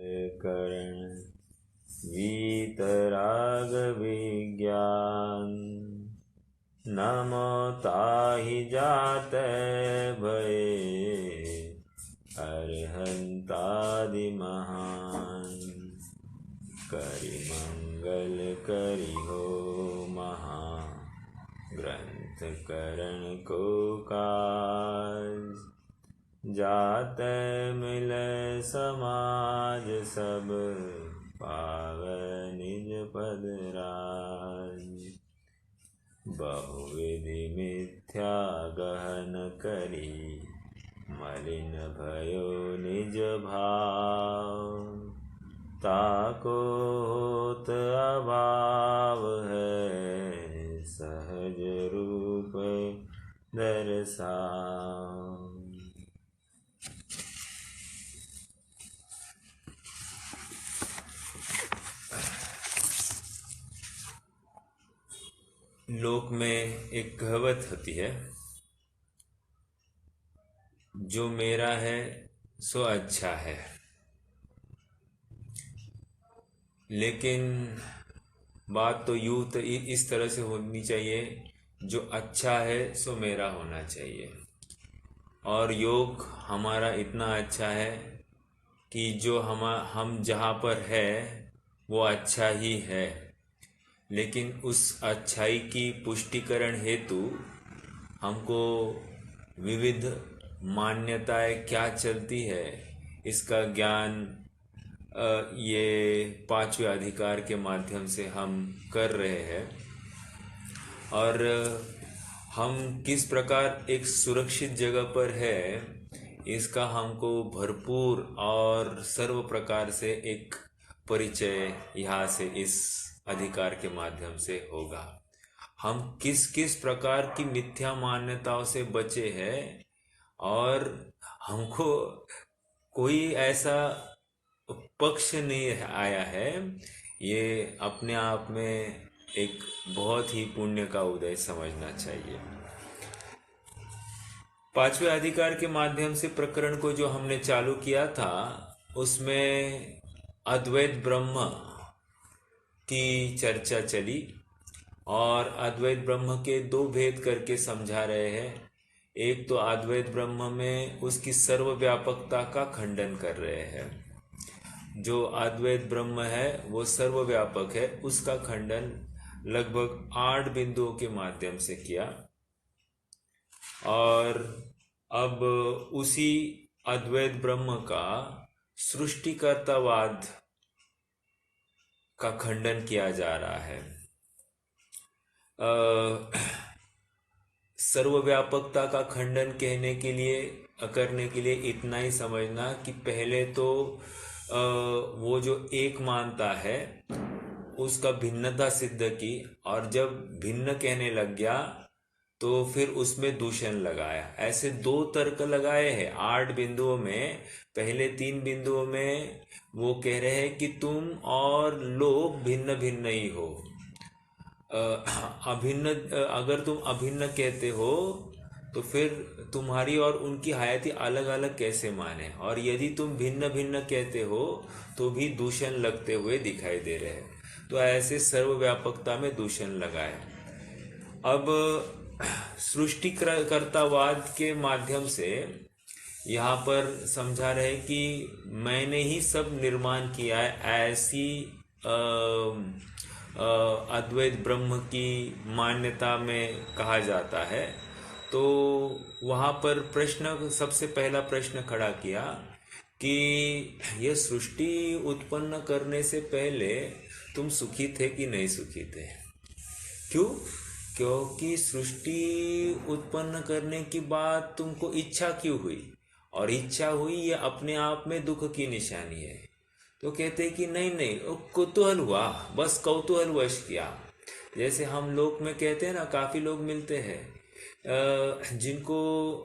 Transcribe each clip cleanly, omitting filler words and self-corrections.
करण वीतराग विज्ञान नमो ताहि जात भये अरहंतादि महान करि मंगल करि हो महा ग्रंथ करण को काज जात मिल समाज सब पावै निज पद राज बहुविधि मिथ्या गहन करी मलिन भयो निज भाव ताको होत अभाव है सहज रूप दर्शाओ। लोक में एक कहावत होती है, जो मेरा है सो अच्छा है। लेकिन बात तो यूं तो इस तरह से होनी चाहिए, जो अच्छा है सो मेरा होना चाहिए। और योग हमारा इतना अच्छा है कि जो हम जहाँ पर है वो अच्छा ही है। लेकिन उस अच्छाई की पुष्टिकरण हेतु हमको विविध मान्यताएं क्या चलती है, इसका ज्ञान ये पांचवें अधिकार के माध्यम से हम कर रहे हैं। और हम किस प्रकार एक सुरक्षित जगह पर है, इसका हमको भरपूर और सर्व प्रकार से एक परिचय यहाँ से इस अधिकार के माध्यम से होगा। हम किस किस प्रकार की मिथ्या मान्यताओं से बचे हैं और हमको कोई ऐसा पक्ष नहीं आया है, ये अपने आप में एक बहुत ही पुण्य का उदय समझना चाहिए। पांचवें अधिकार के माध्यम से प्रकरण को जो हमने चालू किया था, उसमें अद्वैत ब्रह्म की चर्चा चली और अद्वैत ब्रह्म के दो भेद करके समझा रहे हैं। एक तो अद्वैत ब्रह्म में उसकी सर्वव्यापकता का खंडन कर रहे हैं। जो अद्वैत ब्रह्म है वो सर्वव्यापक है, उसका खंडन लगभग 8 बिंदुओं के माध्यम से किया। और अब उसी अद्वैत ब्रह्म का सृष्टिकर्तावाद का खंडन किया जा रहा है। सर्वव्यापकता का खंडन करने के लिए इतना ही समझना कि पहले तो वो जो एक मानता है उसका भिन्नता सिद्ध की, और जब भिन्न कहने लग गया तो फिर उसमें दूषण लगाया। ऐसे 2 तर्क लगाए हैं 8 बिंदुओं में। पहले 3 बिंदुओं में वो कह रहे हैं कि तुम और लोग भिन्न भिन्न ही हो। अभिन्न, अगर तुम अभिन्न कहते हो तो फिर तुम्हारी और उनकी हयाती अलग अलग कैसे माने, और यदि तुम भिन्न भिन्न कहते हो तो भी दूषण लगते हुए दिखाई दे रहे हैं। तो ऐसे सर्वव्यापकता में दूषण लगाए। अब सृष्टिकर्तावाद के माध्यम से यहाँ पर समझा रहे कि मैंने ही सब निर्माण किया है, ऐसी अद्वैत ब्रह्म की मान्यता में कहा जाता है। तो वहाँ पर सबसे पहला प्रश्न खड़ा किया कि यह सृष्टि उत्पन्न करने से पहले तुम सुखी थे कि नहीं सुखी थे? क्यों? क्योंकि सृष्टि उत्पन्न करने के बाद तुमको इच्छा क्यों हुई? और इच्छा हुई ये अपने आप में दुख की निशानी है। तो कहते हैं कि नहीं, कुतूहल हुआ, बस कौतूहलवश किया। जैसे हम लोग में कहते हैं ना, काफ़ी लोग मिलते हैं जिनको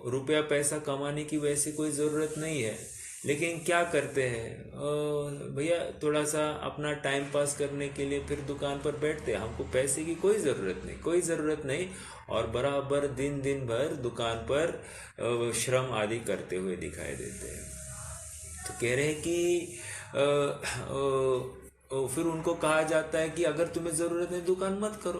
रुपया पैसा कमाने की वैसे कोई ज़रूरत नहीं है, लेकिन क्या करते हैं भैया, थोड़ा सा अपना टाइम पास करने के लिए फिर दुकान पर बैठते हैं। हमको पैसे की कोई ज़रूरत नहीं, और बराबर दिन भर दुकान पर श्रम आदि करते हुए दिखाई देते हैं। तो कह रहे हैं कि फिर उनको कहा जाता है कि अगर तुम्हें ज़रूरत है दुकान मत करो।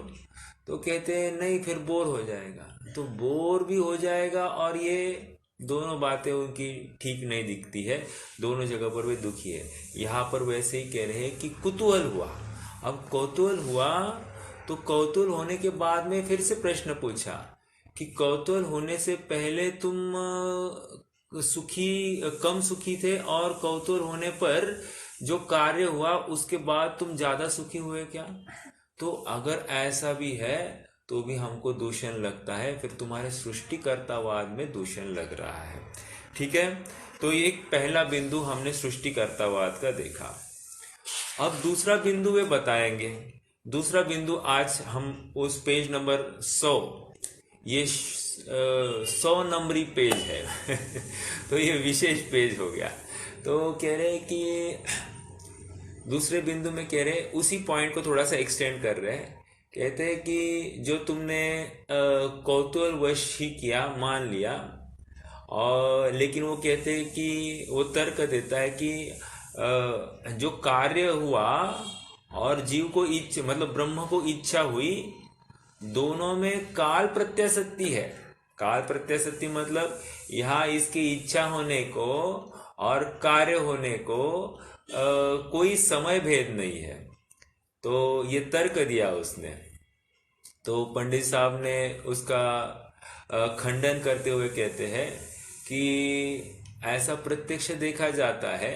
तो कहते हैं नहीं, फिर बोर हो जाएगा। तो बोर भी हो जाएगा, और ये दोनों बातें उनकी ठीक नहीं दिखती है, दोनों जगह पर वे दुखी है। यहाँ पर वैसे ही कह रहे हैं कि कुतूहल हुआ। अब कौतूहल हुआ, तो कौतूहल होने के बाद में फिर से प्रश्न पूछा कि कौतूहल होने से पहले तुम कम सुखी थे, और कौतूहल होने पर जो कार्य हुआ उसके बाद तुम ज्यादा सुखी हुए क्या? तो अगर ऐसा भी है तो भी हमको दूषण लगता है, फिर तुम्हारे सृष्टिकर्तावाद में दूषण लग रहा है। ठीक है, तो ये एक पहला बिंदु हमने सृष्टिकर्तावाद का देखा। अब दूसरा बिंदु वे बताएंगे। दूसरा बिंदु आज हम उस पेज नंबर 100, ये 100 नंबरी पेज है तो ये विशेष पेज हो गया। तो कह रहे हैं कि दूसरे बिंदु में कह रहे हैं, उसी पॉइंट को थोड़ा सा एक्सटेंड कर रहे हैं। कहते हैं कि जो तुमने कौतूहल वश ही किया, मान लिया, और लेकिन वो कहते हैं कि वो तर्क देता है कि जो कार्य हुआ और जीव को इच्छा, मतलब ब्रह्म को इच्छा हुई, दोनों में काल प्रत्याशक्ति है। काल प्रत्याशक्ति मतलब यहाँ इसकी इच्छा होने को और कार्य होने को कोई समय भेद नहीं है। तो ये तर्क दिया उसने। तो पंडित साहब ने उसका खंडन करते हुए कहते हैं कि ऐसा प्रत्यक्ष देखा जाता है,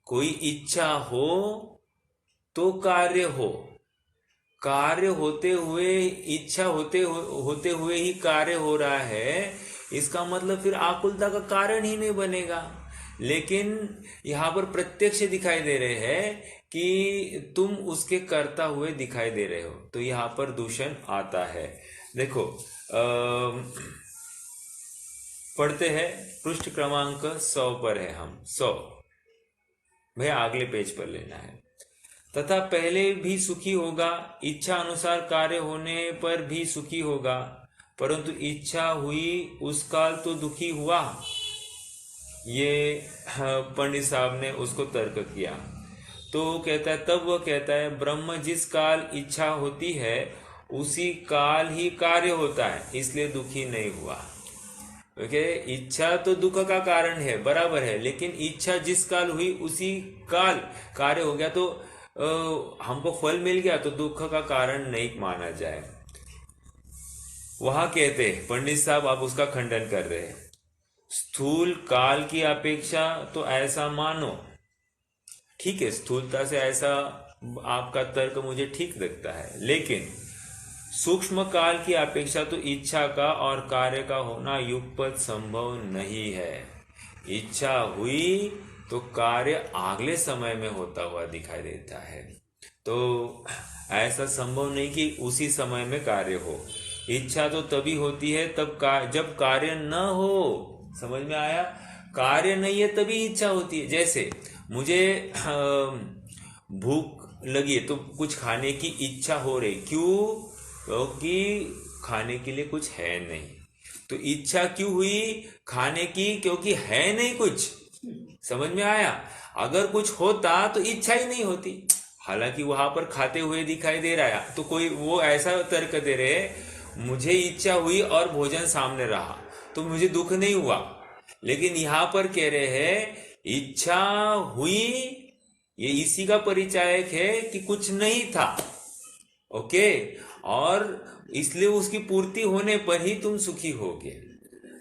कोई इच्छा हो तो कार्य हो, कार्य होते हुए, इच्छा होते हुए ही कार्य हो रहा है, इसका मतलब फिर आकुलता का कारण ही नहीं बनेगा। लेकिन यहाँ पर प्रत्यक्ष दिखाई दे रहे हैं कि तुम उसके करता हुए दिखाई दे रहे हो, तो यहाँ पर दूषण आता है। देखो पढ़ते हैं, पृष्ठ क्रमांक 100 पर है हम। 100 भैया अगले पेज पर लेना है। तथा पहले भी सुखी होगा, इच्छा अनुसार कार्य होने पर भी सुखी होगा, परंतु इच्छा हुई उस काल तो दुखी हुआ। ये पंडित साहब ने उसको तर्क किया। तो कहता है, तब वह कहता है ब्रह्म जिस काल इच्छा होती है उसी काल ही कार्य होता है, इसलिए दुखी नहीं हुआ। ओके, इच्छा तो दुख का कारण है, बराबर है, लेकिन इच्छा जिस काल हुई उसी काल कार्य हो गया, तो हमको फल मिल गया, तो दुख का कारण नहीं माना जाए। वहां कहते हैं पंडित साहब, आप उसका खंडन कर रहे हैं, स्थूल काल की अपेक्षा तो ऐसा मानो। ठीक है, स्थूलता से ऐसा आपका तर्क मुझे ठीक लगता है, लेकिन सूक्ष्म काल की अपेक्षा तो इच्छा का और कार्य का होना युगपत संभव नहीं है। इच्छा हुई तो कार्य अगले समय में होता हुआ दिखाई देता है, तो ऐसा संभव नहीं कि उसी समय में कार्य हो। इच्छा तो तभी होती है जब कार्य न हो। समझ में आया? कार्य नहीं है तभी इच्छा होती है। जैसे मुझे भूख लगी है तो कुछ खाने की इच्छा हो रही, क्यों? क्योंकि खाने के लिए कुछ है नहीं। तो इच्छा क्यों हुई खाने की? क्योंकि है नहीं कुछ। समझ में आया? अगर कुछ होता तो इच्छा ही नहीं होती। हालांकि वहां पर खाते हुए दिखाई दे रहा है, तो कोई वो ऐसा तर्क दे रहे, मुझे इच्छा हुई और भोजन सामने रहा तो मुझे दुख नहीं हुआ। लेकिन यहां पर कह रहे हैं इच्छा हुई, ये इसी का परिचायक है कि कुछ नहीं था। ओके, और इसलिए उसकी पूर्ति होने पर ही तुम सुखी होगे।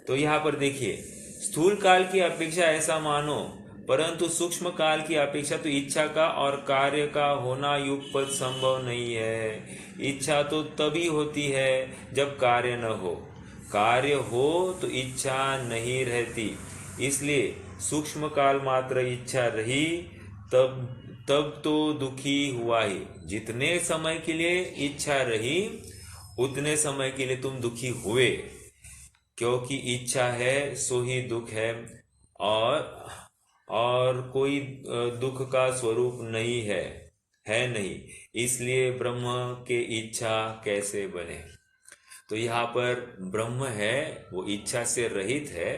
तो यहाँ पर देखिए, स्थूल काल की अपेक्षा ऐसा मानो, परंतु सूक्ष्म काल की अपेक्षा तो इच्छा का और कार्य का होना युगपत संभव नहीं है। इच्छा तो तभी होती है जब कार्य न हो, कार्य हो तो इच्छा नहीं रहती। इसलिए सूक्ष्म काल मात्र इच्छा रही तब तो दुखी हुआ ही। जितने समय के लिए इच्छा रही उतने समय के लिए तुम दुखी हुए, क्योंकि इच्छा है सो ही दुख है, और कोई दुख का स्वरूप नहीं है नहीं। इसलिए ब्रह्म के इच्छा कैसे बने? तो यहाँ पर ब्रह्म है वो इच्छा से रहित है,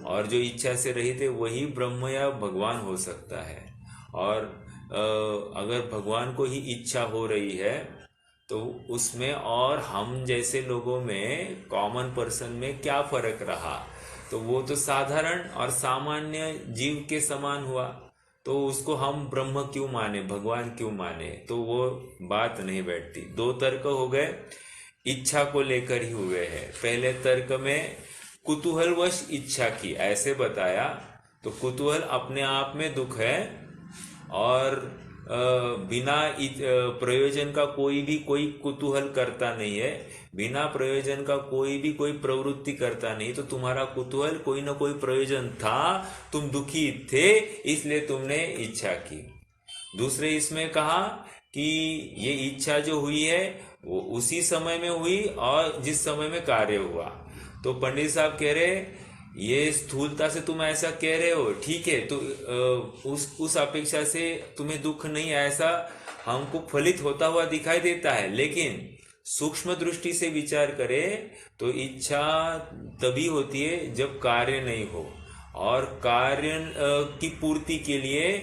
और जो इच्छा से रहित है वही ब्रह्म या भगवान हो सकता है। और अगर भगवान को ही इच्छा हो रही है तो उसमें और हम जैसे लोगों में, कॉमन पर्सन में क्या फर्क रहा? तो वो तो साधारण और सामान्य जीव के समान हुआ। तो उसको हम ब्रह्म क्यों माने, भगवान क्यों माने? तो वो बात नहीं बैठती। दो तर्क हो गए, इच्छा को लेकर ही हुए हैं। पहले तर्क में कुतूहलवश इच्छा की, ऐसे बताया। तो कुतूहल अपने आप में दुख है, और बिना प्रयोजन का कोई भी कोई कुतूहल करता नहीं है। बिना प्रयोजन का कोई भी कोई प्रवृत्ति करता नहीं। तो तुम्हारा कुतूहल कोई ना कोई प्रयोजन था, तुम दुखी थे, इसलिए तुमने इच्छा की। दूसरे इसमें कहा कि ये इच्छा जो हुई है वो उसी समय में हुई और जिस समय में कार्य हुआ। तो पंडित साहब कह रहे, ये स्थूलता से तुम ऐसा कह रहे हो, ठीक है, तो उस अपेक्षा से तुम्हें दुख नहीं, ऐसा हमको फलित होता हुआ दिखाई देता है। लेकिन सूक्ष्म दृष्टि से विचार करें तो इच्छा तभी होती है जब कार्य नहीं हो, और कार्य की पूर्ति के लिए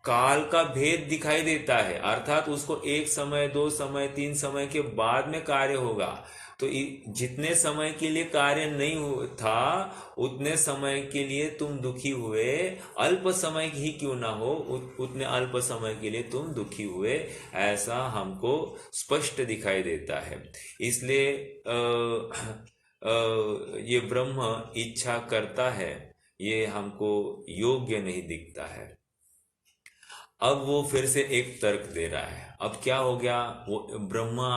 काल का भेद दिखाई देता है। अर्थात उसको एक समय, दो समय, तीन समय के बाद में कार्य होगा। तो जितने समय के लिए कार्य नहीं था, उतने समय के लिए तुम दुखी हुए। अल्प समय ही क्यों ना हो, उतने अल्प समय के लिए तुम दुखी हुए, ऐसा हमको स्पष्ट दिखाई देता है। इसलिए ये ब्रह्म इच्छा करता है, ये हमको योग्य नहीं दिखता है। अब वो फिर से एक तर्क दे रहा है। अब क्या हो गया, वो ब्रह्मा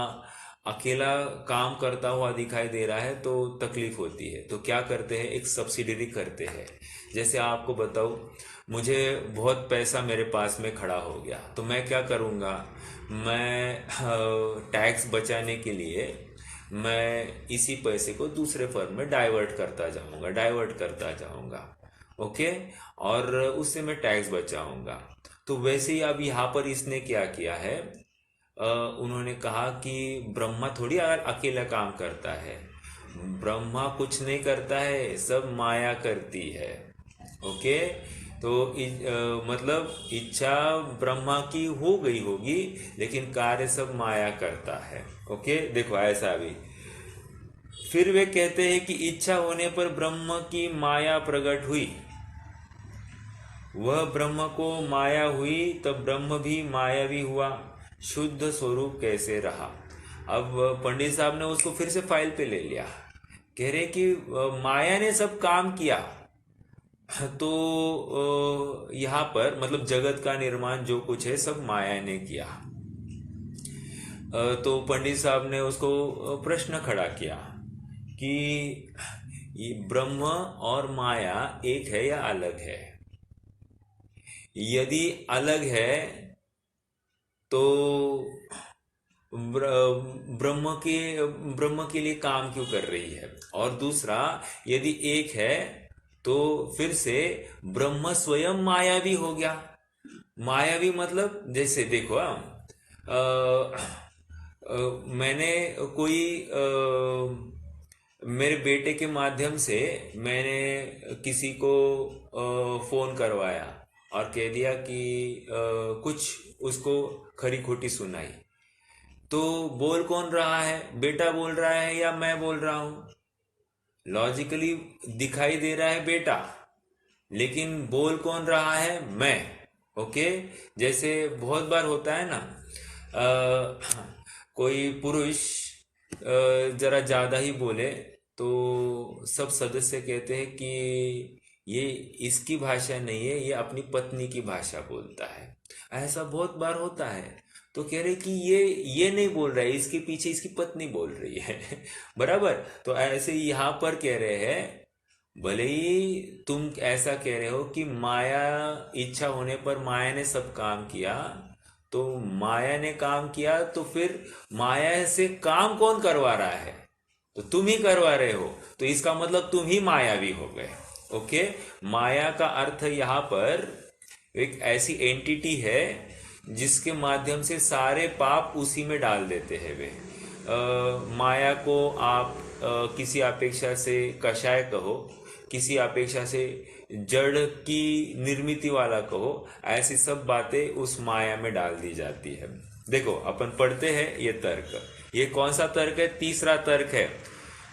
अकेला काम करता हुआ दिखाई दे रहा है तो तकलीफ होती है। तो क्या करते हैं, एक सब्सिडरी करते हैं। जैसे आपको बताऊं, मुझे बहुत पैसा मेरे पास में खड़ा हो गया, तो मैं क्या करूंगा, मैं टैक्स बचाने के लिए मैं इसी पैसे को दूसरे फर्म में डाइवर्ट करता जाऊंगा। ओके, और उससे मैं टैक्स बचाऊंगा। तो वैसे ही अब यहाँ पर इसने क्या किया है, उन्होंने कहा कि ब्रह्मा थोड़ी अकेला काम करता है। ब्रह्मा कुछ नहीं करता है, सब माया करती है। ओके, तो मतलब इच्छा ब्रह्मा की हो गई होगी, लेकिन कार्य सब माया करता है। ओके, देखो ऐसा भी। फिर वे कहते हैं कि इच्छा होने पर ब्रह्म की माया प्रकट हुई। वह ब्रह्म को माया हुई, तब ब्रह्म भी मायावी हुआ, शुद्ध स्वरूप कैसे रहा? अब पंडित साहब ने उसको फिर से फाइल पे ले लिया। कह रहे कि माया ने सब काम किया। तो यहाँ पर मतलब जगत का निर्माण जो कुछ है सब माया ने किया। तो पंडित साहब ने उसको प्रश्न खड़ा किया कि ये ब्रह्म और माया एक है या अलग है? यदि अलग है तो ब्रह्म के लिए काम क्यों कर रही है? और दूसरा, यदि एक है तो फिर से ब्रह्म स्वयं मायावी हो गया। मायावी मतलब जैसे देखो, मैंने कोई मेरे बेटे के माध्यम से मैंने किसी को फोन करवाया और कह दिया कि कुछ उसको खरी खोटी सुनाई। तो बोल कौन रहा है, बेटा बोल रहा है या मैं बोल रहा हूं? लॉजिकली दिखाई दे रहा है बेटा, लेकिन बोल कौन रहा है? मैं। ओके, जैसे बहुत बार होता है ना, कोई पुरुष जरा ज्यादा ही बोले तो सब सदस्य कहते हैं कि ये इसकी भाषा नहीं है, ये अपनी पत्नी की भाषा बोलता है। ऐसा बहुत बार होता है। तो कह रहे कि ये नहीं बोल रहा है, इसके पीछे इसकी पत्नी बोल रही है। बराबर। तो ऐसे यहाँ पर कह रहे हैं, भले ही तुम ऐसा कह रहे हो कि माया, इच्छा होने पर माया ने सब काम किया, तो माया ने काम किया तो फिर माया से काम कौन करवा रहा है? तो तुम ही करवा रहे हो, तो इसका मतलब तुम ही मायावी हो गए। ओके, माया का अर्थ यहाँ पर एक ऐसी एंटिटी है जिसके माध्यम से सारे पाप उसी में डाल देते हैं वे। माया को आप किसी अपेक्षा से कषाय कहो, किसी अपेक्षा से जड़ की निर्मिति वाला कहो, ऐसी सब बातें उस माया में डाल दी जाती है। देखो अपन पढ़ते हैं ये तर्क, ये कौन सा तर्क है? तीसरा तर्क है,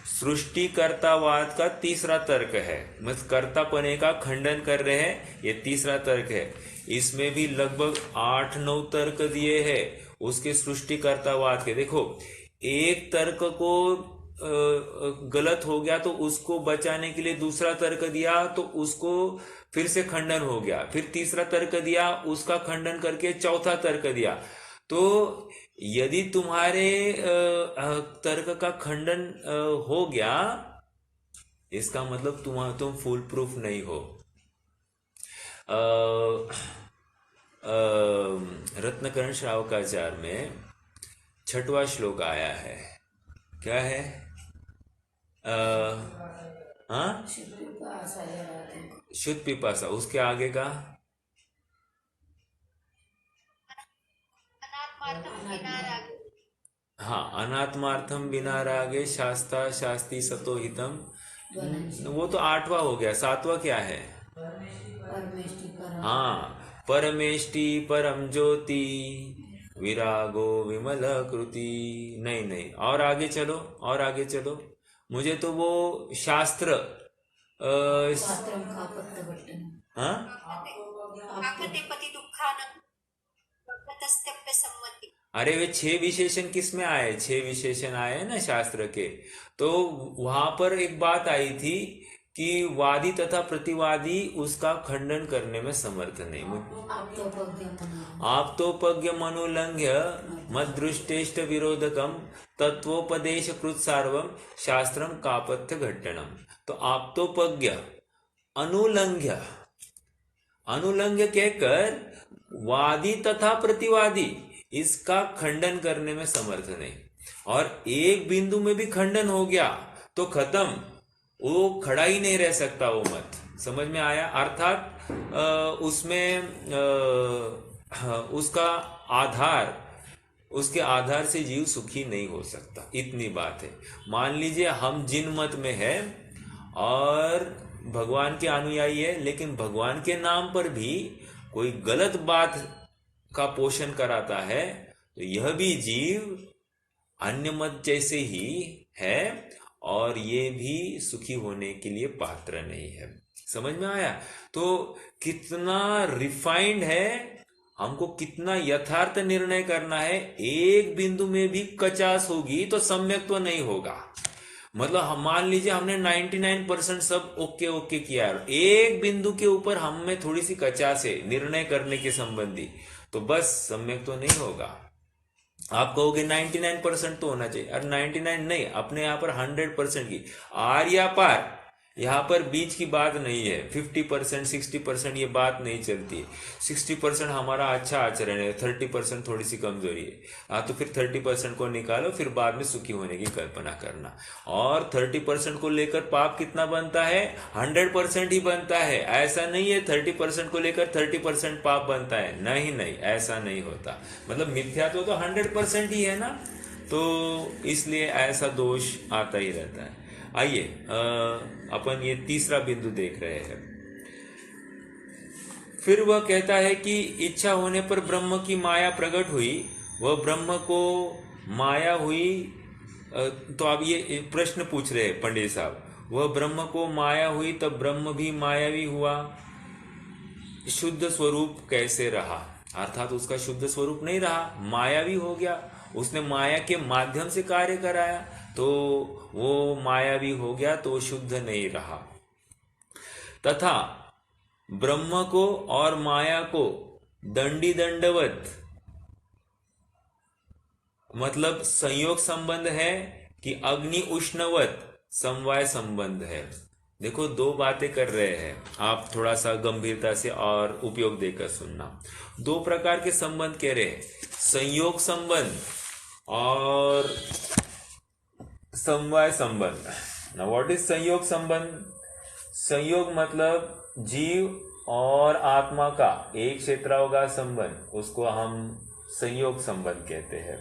सृष्टिकर्तावाद का तीसरा तर्क है। मतलब कर्तापने का खंडन कर रहे हैं, ये तीसरा तर्क है। इसमें भी लगभग 8-9 तर्क दिए हैं उसके सृष्टिकर्तावाद के। देखो एक तर्क को गलत हो गया तो उसको बचाने के लिए दूसरा तर्क दिया, तो उसको फिर से खंडन हो गया, फिर तीसरा तर्क दिया, उसका खंडन करके चौथा तर्क दिया। तो यदि तुम्हारे तर्क का खंडन हो गया, इसका मतलब तुम फुल प्रूफ नहीं हो। रत्नकरण श्रावकाचार में 6वां श्लोक आया है, क्या है? हाँ, शुद्ध पिपासा। उसके आगे का हाँ, अनात्मार्थम बिना रागे शास्ता शास्ति सतो हितम। वो तो 8वां हो गया। 7वां क्या है? हाँ, परमेष्टि परम ज्योति विरागो विमल कृति। नहीं नहीं, और आगे चलो, और आगे चलो। मुझे तो वो शास्त्र हाँ, अरे वे 6 विशेषण किस में आए? 6 विशेषण आए हैं ना शास्त्र के। तो वहां पर एक बात आई थी कि वादी तथा प्रतिवादी उसका खंडन करने में समर्थ नहीं। आप्तोपज्ञ मनोलंघ्य मदृष्टेष्ट विरोधकम तत्वोपदेश कृत सार्वम शास्त्रम कापथ्य घट्टनम। तो आप्तोपज्ञ अनुलंघ्य, अनुलंघ्य कहकर वादी तथा प्रतिवादी इसका खंडन करने में समर्थ नहीं। और एक बिंदु में भी खंडन हो गया तो खत्म, वो खड़ा ही नहीं रह सकता वो मत। समझ में आया? अर्थात उसमें उसका आधार, उसके आधार से जीव सुखी नहीं हो सकता, इतनी बात है। मान लीजिए हम जिन मत में है और भगवान के अनुयायी है, लेकिन भगवान के नाम पर भी कोई गलत बात का पोषण कराता है, तो यह भी जीव अन्य मत जैसे ही है और ये भी सुखी होने के लिए पात्र नहीं है। समझ में आया? तो कितना रिफाइंड है, हमको कितना यथार्थ निर्णय करना है। एक बिंदु में भी कचास होगी तो सम्यक तो नहीं होगा। मतलब हम मान लीजिए हमने 99% सब ओके ओके किया, एक बिंदु के ऊपर हम में थोड़ी सी कचास है निर्णय करने के संबंधी, तो बस सम्यक तो नहीं होगा। आप कहोगे 99% तो होना चाहिए, और 99 नहीं, अपने यहाँ पर 100% की आर या पार, यहाँ पर बीच की बात नहीं है। 50% 60% ये बात नहीं चलती है। 60% हमारा अच्छा आचरण है, 30% थोड़ी सी कमजोरी है। हाँ, तो फिर 30% को निकालो, फिर बाद में सुखी होने की कल्पना करना। और 30% को लेकर पाप कितना बनता है? 100% ही बनता है। ऐसा नहीं है 30% को लेकर 30% पाप बनता है, नहीं नहीं, ऐसा नहीं होता। मतलब मिथ्यात्व तो 100% ही है ना, तो इसलिए ऐसा दोष आता ही रहता है। आइए अपन ये तीसरा बिंदु देख रहे हैं। फिर वह कहता है कि इच्छा होने पर ब्रह्म की माया प्रकट हुई, वह ब्रह्म को माया हुई। तो अब ये प्रश्न पूछ रहे हैं पंडित साहब, वह ब्रह्म को माया हुई तब ब्रह्म भी मायावी हुआ, शुद्ध स्वरूप कैसे रहा? अर्थात उसका शुद्ध स्वरूप नहीं रहा, मायावी हो गया। उसने माया के माध्यम से कार्य कराया, तो वो मायावी हो गया, तो शुद्ध नहीं रहा। तथा ब्रह्म को और माया को दंडी दंडवत, मतलब संयोग संबंध है कि अग्नि उष्णवत समवाय संबंध है। देखो दो बातें कर रहे हैं आप, थोड़ा सा गंभीरता से और उपयोग देकर सुनना। 2 प्रकार के संबंध कह रहे हैं, संयोग संबंध और समवाय संबंध। ना व्हाट इज संयोग संबंध? संयोग मतलब जीव और आत्मा का एक क्षेत्रावगाह संबंध, उसको हम संयोग संबंध कहते हैं।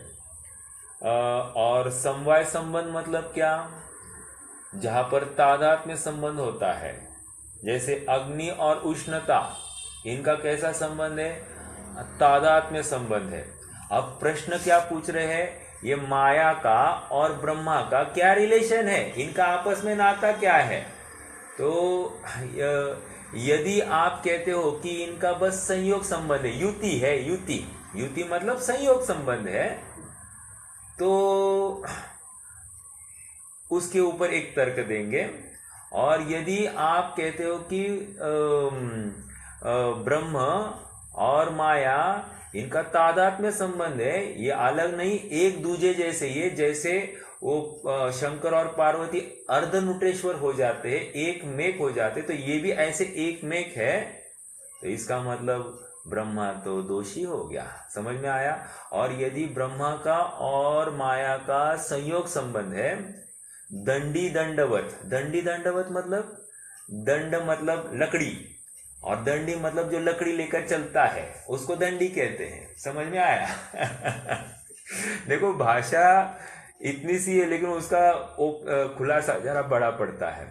और समवाय संबंध मतलब क्या? जहां पर तादात्म्य संबंध होता है, जैसे अग्नि और उष्णता, इनका कैसा संबंध है? तादात्म्य संबंध है। अब प्रश्न क्या पूछ रहे हैं? ये माया का और ब्रह्मा का क्या रिलेशन है, इनका आपस में नाता क्या है? तो यदि आप कहते हो कि इनका बस संयोग संबंध है, युति है, युति, युति मतलब संयोग संबंध है, तो उसके ऊपर एक तर्क देंगे। और यदि आप कहते हो कि ब्रह्म और माया इनका तादात्म्य संबंध है, ये अलग नहीं, एक दूजे जैसे, ये जैसे वो शंकर और पार्वती अर्धनुटेश्वर हो जाते हैं, एक मेक हो जाते, तो ये भी ऐसे एक मेक है, तो इसका मतलब ब्रह्मा तो दोषी हो गया। समझ में आया? और यदि ब्रह्मा का और माया का संयोग संबंध है, दंडी दंडवत, दंडी दंडवत मतलब दंड मतलब लकड़ी, और दंडी मतलब जो लकड़ी लेकर चलता है उसको दंडी कहते हैं। समझ में आया? देखो भाषा इतनी सी है, लेकिन उसका खुलासा जरा बड़ा पड़ता है।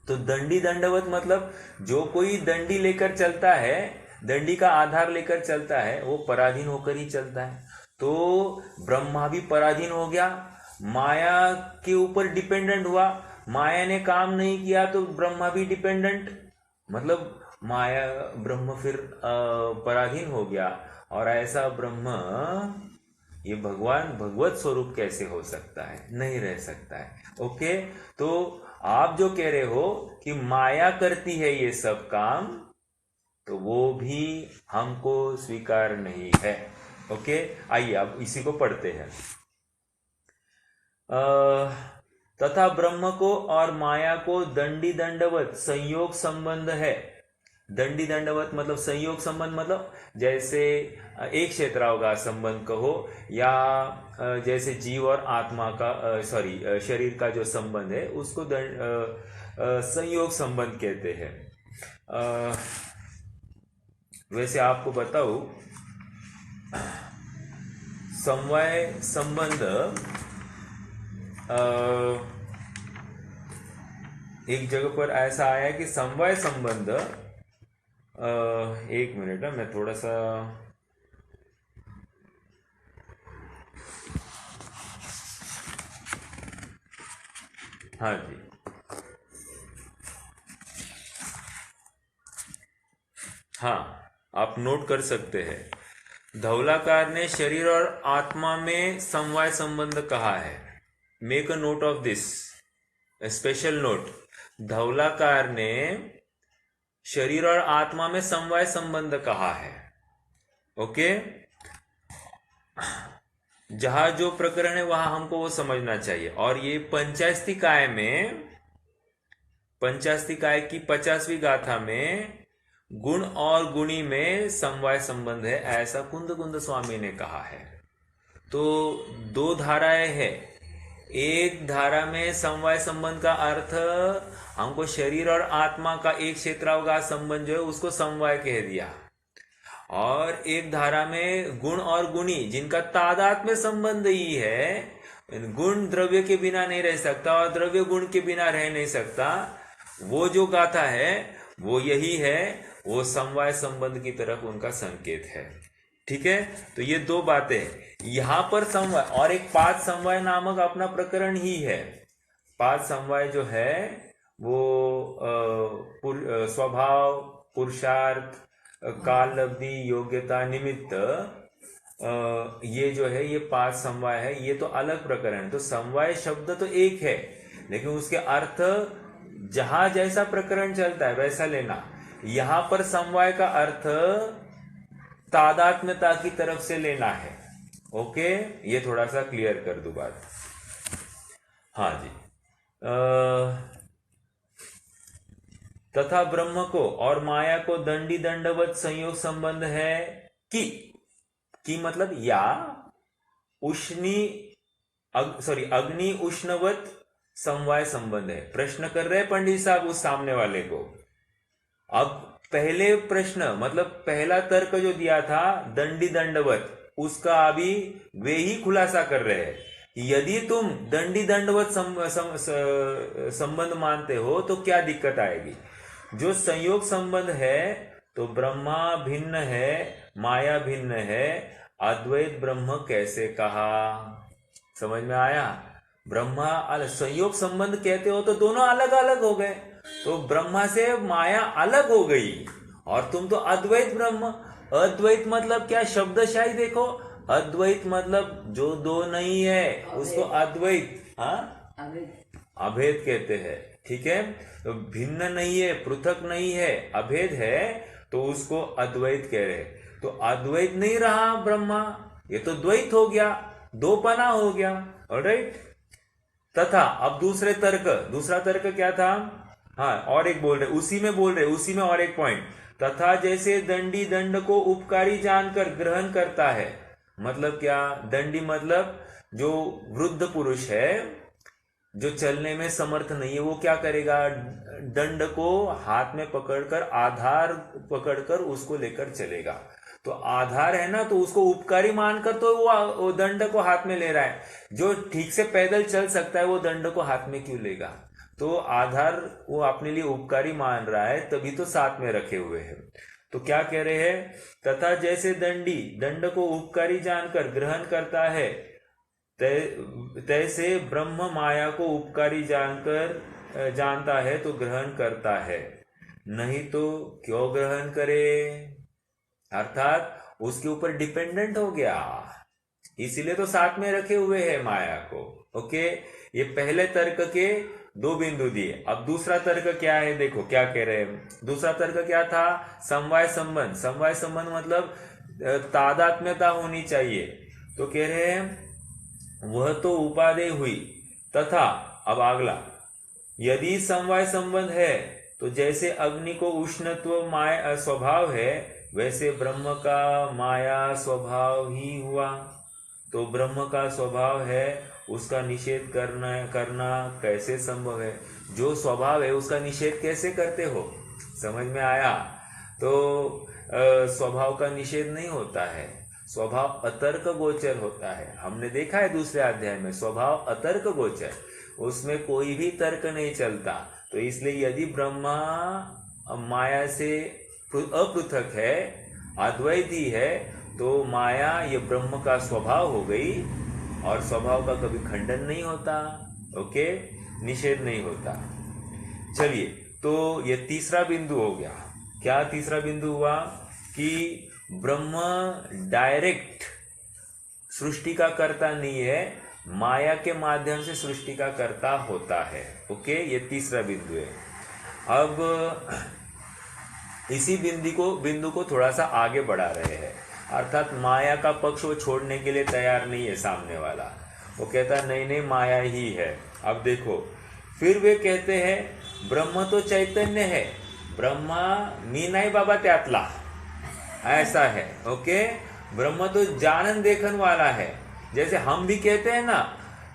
तो दंडी दंडवत मतलब जो कोई दंडी लेकर चलता है, दंडी का आधार लेकर चलता है, वो पराधीन होकर ही चलता है। तो ब्रह्मा भी पराधीन हो गया, माया के ऊपर डिपेंडेंट हुआ, माया ने काम नहीं किया तो ब्रह्मा भी डिपेंडेंट, मतलब माया ब्रह्म फिर पराधीन हो गया। और ऐसा ब्रह्म, ये भगवान भगवत स्वरूप कैसे हो सकता है? नहीं रह सकता है। ओके, तो आप जो कह रहे हो कि माया करती है ये सब काम, तो वो भी हमको स्वीकार नहीं है। ओके, आइए अब इसी को पढ़ते हैं। तथा ब्रह्म को और माया को दंडी दंडवत संयोग संबंध है। दंडी दंडवत मतलब संयोग संबंध, मतलब जैसे एक क्षेत्राओं का संबंध कहो, या जैसे जीव और आत्मा का शरीर का जो संबंध है उसको संयोग संबंध कहते हैं। वैसे आपको बताऊं, समवाय संबंध एक जगह पर ऐसा आया कि समवाय संबंध, एक मिनट है, मैं थोड़ा सा, हाँ जी, हाँ आप नोट कर सकते हैं। धवलाकार ने शरीर और आत्मा में समवाय संबंध कहा है। Make a note of this, special note. धवलाकार ने शरीर और आत्मा में समवाय संबंध कहा है। ओके, जहां जो प्रकरण है वहां हमको वो समझना चाहिए। और ये पंचास्तिकाय में, पंचास्तिकाय की 50वीं गाथा में गुण और गुणी में समवाय संबंध है, ऐसा कुंद स्वामी ने कहा है। तो दो धाराएं हैं। एक धारा में समवाय संबंध का अर्थ हमको शरीर और आत्मा का एक क्षेत्रावगाह संबंध जो है उसको समवाय कह दिया। और एक धारा में गुण और गुणी जिनका तादात्म्य संबंध ही है, गुण द्रव्य के बिना नहीं रह सकता और द्रव्य गुण के बिना रह नहीं सकता, वो जो गाथा है वो यही है, वो समवाय संबंध की तरफ उनका संकेत है। ठीक है, तो ये दो बातें यहां पर समवाय, और एक पाद समवाय नामक अपना प्रकरण ही है। पाद समवाय जो है वो स्वभाव, पुरुषार्थ, कालब्धि, योग्यता, निमित्त, ये जो है ये पाद समवाय है। ये तो अलग प्रकरण है। तो समवाय शब्द तो एक है, लेकिन उसके अर्थ जहां जैसा प्रकरण चलता है वैसा लेना। यहां पर समवाय का अर्थ तादात्म्यता की तरफ से लेना है। ओके, ये थोड़ा सा क्लियर कर दूं बात। हाँ जी, तथा ब्रह्म को और माया को दंडी दंडवत संयोग संबंध है कि मतलब या अग्नि उष्णवत समवाय संबंध है। प्रश्न कर रहे पंडित साहब उस सामने वाले को। अब पहले प्रश्न मतलब पहला तर्क जो दिया था दंडी दंडवत, उसका अभी वे ही खुलासा कर रहे हैं। यदि तुम दंडी दंडवत संबंध मानते हो तो क्या दिक्कत आएगी। जो संयोग संबंध है तो ब्रह्मा भिन्न है, माया भिन्न है, अद्वैत ब्रह्म कैसे कहा? समझ में आया? ब्रह्मा संयोग संबंध कहते हो तो दोनों अलग अलग हो गए, तो ब्रह्मा से माया अलग हो गई और तुम तो अद्वैत ब्रह्म। अद्वैत मतलब क्या? शब्दशाही देखो, अद्वैत मतलब जो दो नहीं है उसको अद्वैत, हाँ, अभेद कहते हैं। ठीक है, तो भिन्न नहीं है, पृथक नहीं है, अभेद है, तो उसको अद्वैत कह रहे। तो अद्वैत नहीं रहा ब्रह्मा, ये तो द्वैत हो गया, दो पना हो गया। ऑलराइट। तथा अब दूसरा तर्क क्या था? हाँ, और एक बोल रहे, उसी में और एक पॉइंट। तथा जैसे दंडी दंड को उपकारी जानकर ग्रहण करता है, मतलब क्या? दंडी मतलब जो वृद्ध पुरुष है, जो चलने में समर्थ नहीं है, वो क्या करेगा? दंड को हाथ में पकड़कर, आधार पकड़कर उसको लेकर चलेगा। तो आधार है ना, तो उसको उपकारी मानकर तो वो दंड को हाथ में ले रहा है। जो ठीक से पैदल चल सकता है वो दंड को हाथ में क्यों लेगा? तो आधार वो अपने लिए उपकारी मान रहा है, तभी तो साथ में रखे हुए हैं। तो क्या कह रहे हैं? तथा जैसे दंडी दंड को उपकारी जानकर ग्रहण करता है, तैसे ब्रह्म माया को उपकारी जानता है तो ग्रहण करता है, नहीं तो क्यों ग्रहण करे? अर्थात उसके ऊपर डिपेंडेंट हो गया, इसीलिए तो साथ में रखे हुए हैं माया को। ओके, ये पहले तर्क के दो बिंदु दिए। अब दूसरा तर्क क्या है, देखो क्या कह रहे हैं। दूसरा तर्क क्या था? समवाय संबंध। समवाय संबंध मतलब तादात्म्यता होनी चाहिए। तो कह रहे हैं वह तो उपादेय हुई, तथा अब अगला, यदि समवाय संबंध है तो जैसे अग्नि को उष्णत्व माया स्वभाव है, वैसे ब्रह्म का माया स्वभाव ही हुआ। तो ब्रह्म का स्वभाव है, उसका निषेध करना कैसे संभव है? जो स्वभाव है उसका निषेध कैसे करते हो? समझ में आया? तो स्वभाव का निषेध नहीं होता है, स्वभाव अतर्क गोचर होता है। हमने देखा है दूसरे अध्याय में, स्वभाव अतर्क गोचर, उसमें कोई भी तर्क नहीं चलता। तो इसलिए यदि ब्रह्मा माया से अपृथक है, अद्वैती है, तो माया ये ब्रह्म का स्वभाव हो गई, और स्वभाव का कभी खंडन नहीं होता। ओके, निषेध नहीं होता। चलिए, तो ये तीसरा बिंदु हो गया। क्या तीसरा बिंदु हुआ? कि ब्रह्म डायरेक्ट सृष्टि का कर्ता नहीं है, माया के माध्यम से सृष्टि का कर्ता होता है। ओके, ये तीसरा बिंदु है। अब इसी बिंदु को थोड़ा सा आगे बढ़ा रहे हैं, अर्थात माया का पक्ष वो छोड़ने के लिए तैयार नहीं है सामने वाला। वो कहता है नहीं माया ही है। अब देखो, फिर वे कहते हैं ब्रह्म तो चैतन्य है, ब्रह्मा मी नाही बाबा त्यातला, ऐसा है। ओके, ब्रह्म तो जानन देखन वाला है। जैसे हम भी कहते हैं ना,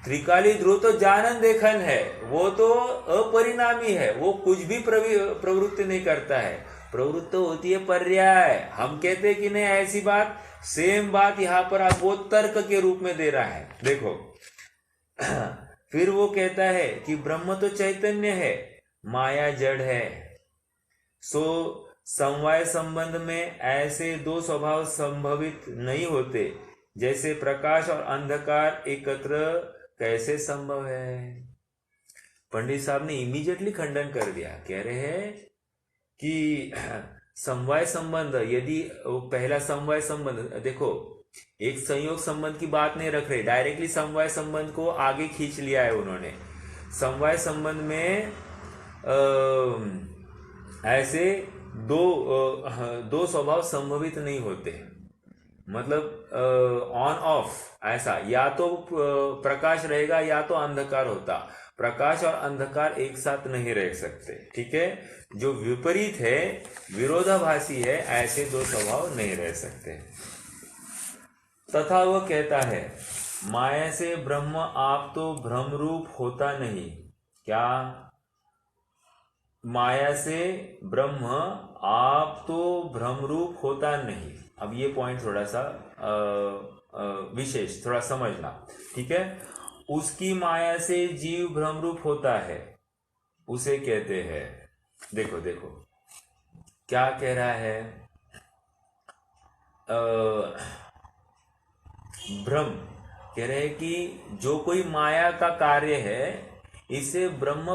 त्रिकाली ध्रुव तो जानन देखन है, वो तो अपरिणामी है, वो कुछ भी प्रवृत्ति नहीं करता है, प्रवृत्त होती है पर्याय। हम कहते हैं कि नहीं, ऐसी बात, सेम बात यहां पर आप वो तर्क के रूप में दे रहा है। देखो फिर वो कहता है कि ब्रह्म तो चैतन्य है, माया जड़ है। सो समवाय संबंध में ऐसे दो स्वभाव संभवित नहीं होते, जैसे प्रकाश और अंधकार एकत्र कैसे संभव है? पंडित साहब ने इमीडिएटली खंडन कर दिया। कह रहे हैं कि समवाय संबंध, यदि पहला समवाय संबंध, देखो एक संयोग संबंध की बात नहीं रख रहे, डायरेक्टली समवाय संबंध को आगे खींच लिया है उन्होंने। समवाय संबंध में ऐसे दो स्वभाव संभवित नहीं होते, मतलब ऑन ऑफ ऐसा, या तो प्रकाश रहेगा या तो अंधकार होता। प्रकाश और अंधकार एक साथ नहीं रह सकते। ठीक है, जो विपरीत है, विरोधाभासी है, ऐसे दो स्वभाव नहीं रह सकते। तथा वह कहता है माया से ब्रह्म आप तो भ्रम रूप होता नहीं। क्या? माया से ब्रह्म आप तो भ्रम रूप होता नहीं। अब ये पॉइंट थोड़ा सा विशेष, थोड़ा समझना। ठीक है, उसकी माया से जीव भ्रम रूप होता है, उसे कहते हैं, देखो क्या कह रहा है? अ, ब्रह्म कह रहे हैं कि जो कोई माया का कार्य है, इसे ब्रह्म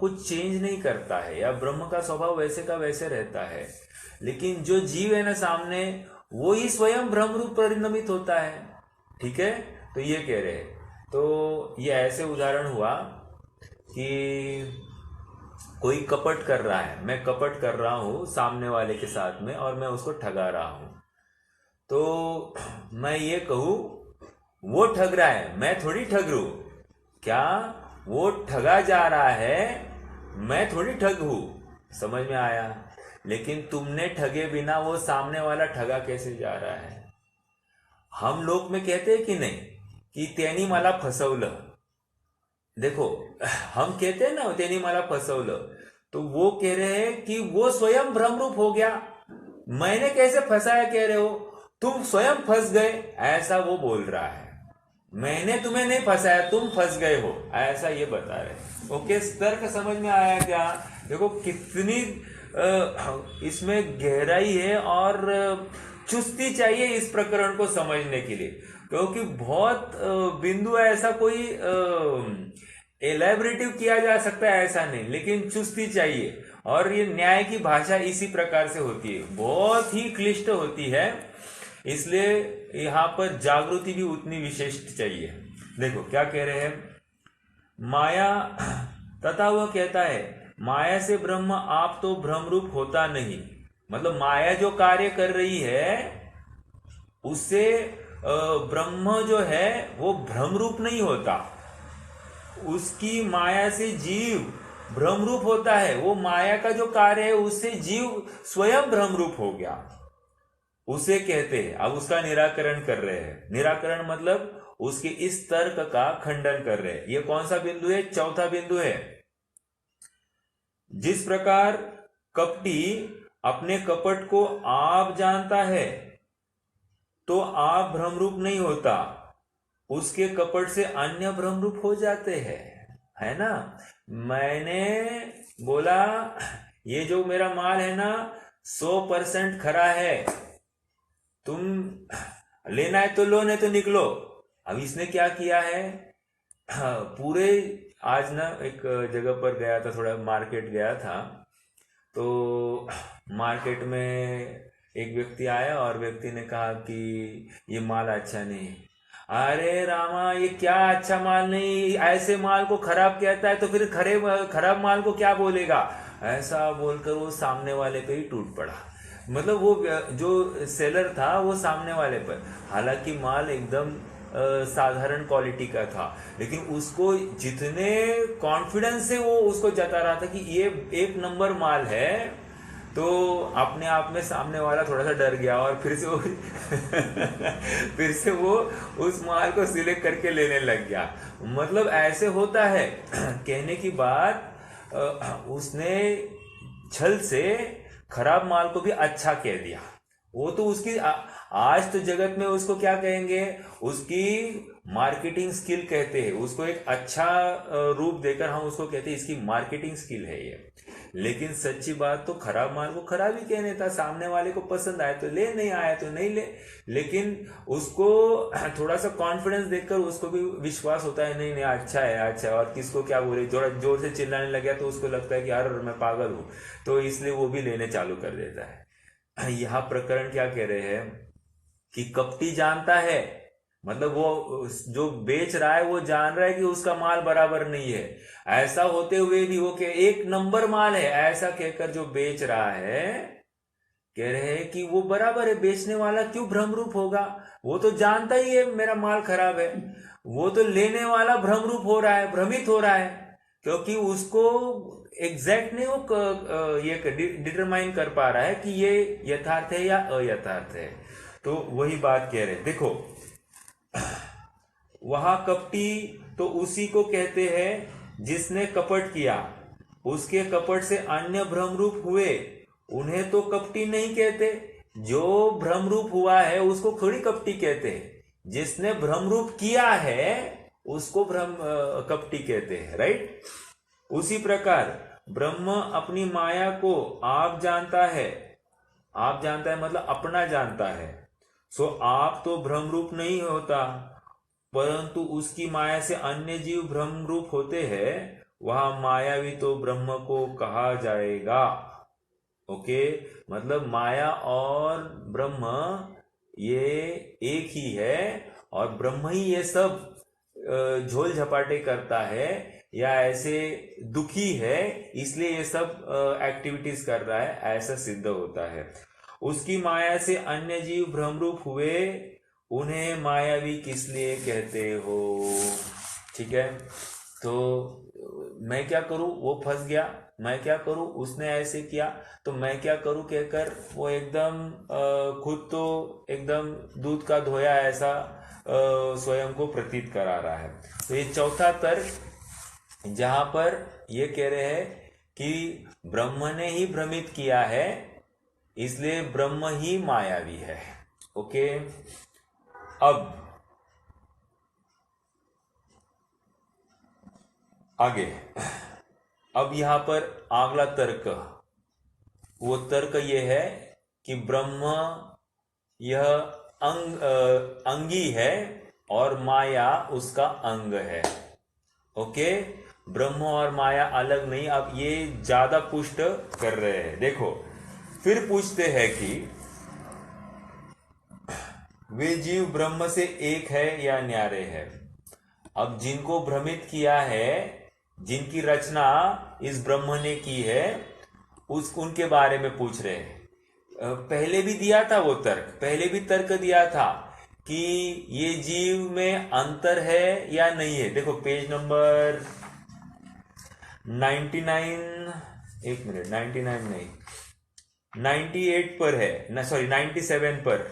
कुछ चेंज नहीं करता है, या ब्रह्म का स्वभाव वैसे का वैसे रहता है। लेकिन जो जीव है ना सामने, वो ही स्वयं ब्रह्म रूप परिणमित होता है। ठीक है, तो ये कह रहे हैं। तो ये ऐसे उदाहरण हुआ कि कोई कपट कर रहा है, मैं कपट कर रहा हूं सामने वाले के साथ में, और मैं उसको ठगा रहा हूं। तो मैं ये कहूं, वो ठग रहा है, मैं थोड़ी ठग रू। क्या? वो ठगा जा रहा है, मैं थोड़ी ठग हूं। समझ में आया? लेकिन तुमने ठगे बिना वो सामने वाला ठगा कैसे जा रहा है? हम लोग में कहते हैं कि नहीं, कि त्यांनी मला फसवलं। देखो, हम कहते हैं ना त्यांनी मला फसवलं, तो वो कह रहे हैं कि वो स्वयं भ्रमरूप हो गया। मैंने कैसे फंसाया कह रहे हो, तुम स्वयं फंस गए, ऐसा वो बोल रहा है। मैंने तुम्हें नहीं फंसाया, तुम फंस गए हो, ऐसा ये बता रहे। ओके, तर्क समझ में आया क्या? देखो कितनी इसमें गहराई है, और चुस्ती चाहिए इस प्रकरण को समझने के लिए, क्योंकि बहुत बिंदु है, ऐसा कोई एलैबोरेटिव किया जा सकता है ऐसा नहीं, लेकिन चुस्ती चाहिए। और ये न्याय की भाषा इसी प्रकार से होती है, बहुत ही क्लिष्ट होती है, इसलिए यहां पर जागृति भी उतनी विशिष्ट चाहिए। देखो क्या कह रहे हैं, माया तथा वह कहता है, माया से ब्रह्म आप तो भ्रमरूप होता नहीं। मतलब माया जो कार्य कर रही है, उससे ब्रह्म जो है वो भ्रमरूप नहीं होता। उसकी माया से जीव भ्रमरूप होता है। वो माया का जो कार्य है, उससे जीव स्वयं भ्रमरूप हो गया, उसे कहते हैं। अब उसका निराकरण कर रहे हैं। निराकरण मतलब उसके इस तर्क का खंडन कर रहे हैं। ये कौन सा बिंदु है? चौथा बिंदु है। जिस प्रकार कपटी अपने कपट को आप जानता है, तो आप भ्रमरूप नहीं होता, उसके कपट से अन्य भ्रमरूप हो जाते हैं, है ना। मैंने बोला ये जो मेरा माल है ना 100% खरा है, तुम लेना है तो लो, नहीं तो निकलो। अब इसने क्या किया है, पूरे आज ना एक जगह पर गया था, थोड़ा मार्केट गया था, तो मार्केट में एक व्यक्ति आया और व्यक्ति ने कहा कि ये माल अच्छा नहीं है। अरे रामा, ये क्या अच्छा माल नहीं, ऐसे माल को खराब कहता है, तो फिर खराब माल को क्या बोलेगा? ऐसा बोलकर वो सामने वाले पे ही टूट पड़ा। मतलब वो जो सेलर था वो सामने वाले पर, हालांकि माल एकदम साधारण क्वालिटी का था, लेकिन उसको जितने कॉन्फिडेंस से वो उसको जता रहा था कि ये एक नंबर माल है, तो अपने आप में सामने वाला थोड़ा सा डर गया, और फिर से वो फिर से वो उस माल को सिलेक्ट करके लेने लग गया। मतलब ऐसे होता है। कहने की बात, उसने छल से खराब माल को भी अच्छा कह दिया। वो तो उसकी आज तो जगत में उसको क्या कहेंगे, उसकी मार्केटिंग स्किल कहते हैं उसको। एक अच्छा रूप देकर हम उसको कहते हैं इसकी मार्केटिंग स्किल है ये। लेकिन सच्ची बात तो खराब माल को खराब ही कहने था, सामने वाले को पसंद आए तो ले, नहीं आया तो नहीं ले। लेकिन उसको थोड़ा सा कॉन्फिडेंस देखकर उसको भी विश्वास होता है, नहीं नहीं अच्छा है, अच्छा है। और किसको क्या बोले, थोड़ा जोर से चिल्लाने लग गया तो उसको लगता है कि यार मैं पागल हूं, तो इसलिए वो भी लेने चालू कर देता है। यह प्रकरण क्या कह रहे हैं कि कपटी जानता है, मतलब वो जो बेच रहा है वो जान रहा है कि उसका माल बराबर नहीं है, ऐसा होते हुए भी वो एक नंबर माल है ऐसा कहकर जो बेच रहा है, कह रहे हैं कि वो बराबर है, बेचने वाला क्यों भ्रमरूप होगा, वो तो जानता ही है मेरा माल खराब है। वो तो लेने वाला भ्रमरूप हो रहा है, भ्रमित हो रहा है, क्योंकि उसको एग्जैक्ट नहीं वो ये डिटरमाइन कर पा रहा है कि ये यथार्थ है या अयथार्थ है। तो वही बात कह रहे हैं। देखो वहां कपटी तो उसी को कहते हैं जिसने कपट किया, उसके कपट से अन्य भ्रमरूप हुए, उन्हें तो कपटी नहीं कहते। जो भ्रमरूप हुआ है उसको थोड़ी कपटी कहते हैं, जिसने भ्रमरूप किया है उसको कपटी कहते हैं, राइट। उसी प्रकार ब्रह्म अपनी माया को आप जानता है, आप जानता है मतलब अपना जानता है। सो आप तो भ्रम रूप नहीं होता, परंतु उसकी माया से अन्य जीव भ्रम रूप होते हैं, वहां मायावी तो ब्रह्म को कहा जाएगा। ओके, मतलब माया और ब्रह्म ये एक ही है, और ब्रह्म ही ये सब झोल झपाटे करता है, या ऐसे दुखी है इसलिए ये सब एक्टिविटीज कर रहा है, ऐसा सिद्ध होता है। उसकी माया से अन्य जीव भ्रमरूप हुए, उन्हें मायावी किस लिए कहते हो? ठीक है, तो मैं क्या करूं, वो फंस गया, मैं क्या करूं, उसने ऐसे किया, तो मैं क्या करूं कहकर वो एकदम खुद तो एकदम दूध का धोया ऐसा स्वयं को प्रतीत करा रहा है। तो ये चौथा तर्क जहां पर ये कह रहे हैं कि ब्रह्म ने ही भ्रमित किया है, इसलिए ब्रह्म ही मायावी है। ओके, अब आगे, अब यहां पर अगला तर्क, वो तर्क ये है कि ब्रह्म यह अंगी है और माया उसका अंग है। ओके, ब्रह्म और माया अलग नहीं। अब ये ज्यादा पुष्ट कर रहे हैं। देखो, फिर पूछते हैं कि वे जीव ब्रह्म से एक है या न्यारे है। अब जिनको भ्रमित किया है, जिनकी रचना इस ब्रह्म ने की है, उनके बारे में पूछ रहे हैं। पहले भी दिया था वो तर्क, पहले भी तर्क दिया था कि ये जीव में अंतर है या नहीं है। देखो पेज नंबर 99, एक मिनट, 99 नहीं, 98 पर है ना, सॉरी 97 पर।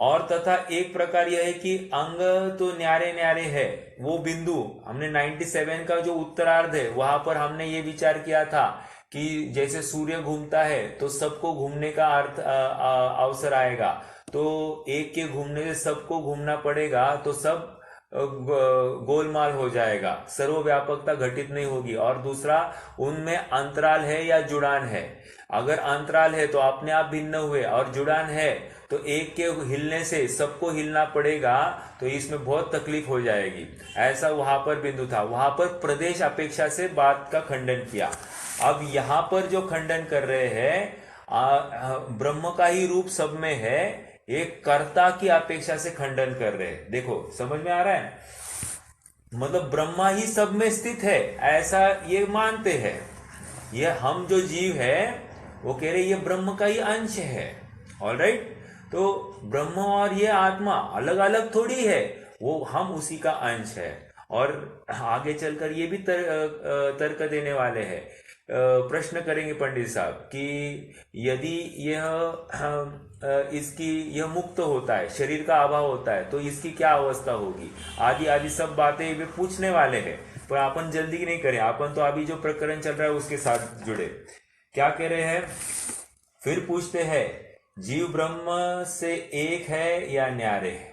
और तथा एक प्रकार यह है कि अंग तो न्यारे न्यारे है, वो बिंदु हमने 97 का जो उत्तरार्ध है वहां पर हमने ये विचार किया था कि जैसे सूर्य घूमता है तो सबको घूमने का अर्थ अवसर आएगा, तो एक के घूमने से सबको घूमना पड़ेगा, तो सब गोलमाल हो जाएगा, सर्वव्यापकता घटित नहीं होगी। और दूसरा, उनमें अंतराल है या जुड़ान है। अगर अंतराल है तो अपने आप भिन्न हुए, और जुड़ान है तो एक के हिलने से सबको हिलना पड़ेगा, तो इसमें बहुत तकलीफ हो जाएगी। ऐसा वहां पर बिंदु था, वहां पर प्रदेश अपेक्षा से बात का खंडन किया। अब यहां पर जो खंडन कर रहे हैं, ब्रह्म का ही रूप सब में है, एक कर्ता की अपेक्षा से खंडन कर रहे हैं। देखो समझ में आ रहा है, मतलब ब्रह्मा ही सब में स्थित है ऐसा ये मानते हैं। ये हम जो जीव है वो कह रहे ये ब्रह्म का ही अंश है। ऑलराइट, तो ब्रह्म और ये आत्मा अलग अलग थोड़ी है, वो हम उसी का अंश है। और आगे चलकर ये भी तर्क देने वाले हैं, प्रश्न करेंगे पंडित साहब कि यदि यह मुक्त होता है, शरीर का अभाव होता है, तो इसकी क्या अवस्था होगी, आदि आदि सब बातें वे पूछने वाले हैं। पर अपन जल्दी नहीं करें, अपन तो अभी जो प्रकरण चल रहा है उसके साथ जुड़े। क्या कह रहे हैं, फिर पूछते हैं जीव ब्रह्म से एक है या न्यारे है।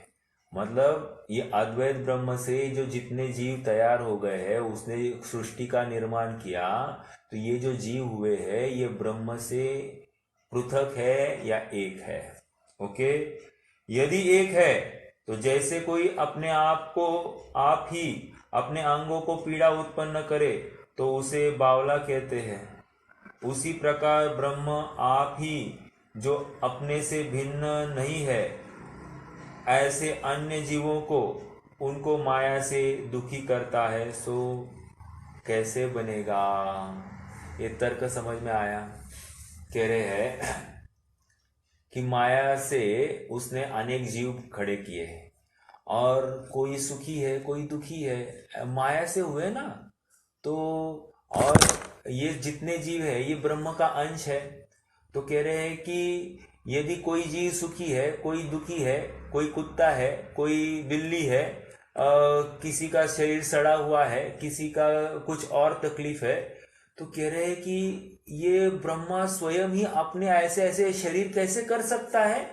मतलब ये अद्वैत ब्रह्म से जो जितने जीव तैयार हो गए हैं, उसने सृष्टि का निर्माण किया, तो ये जो जीव हुए हैं ये ब्रह्म से पृथक है या एक है। ओके, यदि एक है तो जैसे कोई अपने आप को आप ही अपने अंगों को पीड़ा उत्पन्न करे तो उसे बावला कहते हैं, उसी प्रकार ब्रह्म आप ही जो अपने से भिन्न नहीं है, ऐसे अन्य जीवों को उनको माया से दुखी करता है, सो कैसे बनेगा। ये तर्क समझ में आया। कह रहे हैं कि माया से उसने अनेक जीव खड़े किए हैं, और कोई सुखी है कोई दुखी है, माया से हुए ना। तो और ये जितने जीव है ये ब्रह्म का अंश है। तो कह रहे हैं कि यदि कोई जीव सुखी है कोई दुखी है, कोई कुत्ता है कोई बिल्ली है, किसी का शरीर सड़ा हुआ है, किसी का कुछ और तकलीफ है, तो कह रहे हैं कि ये ब्रह्मा स्वयं ही अपने ऐसे ऐसे शरीर कैसे कर सकता है।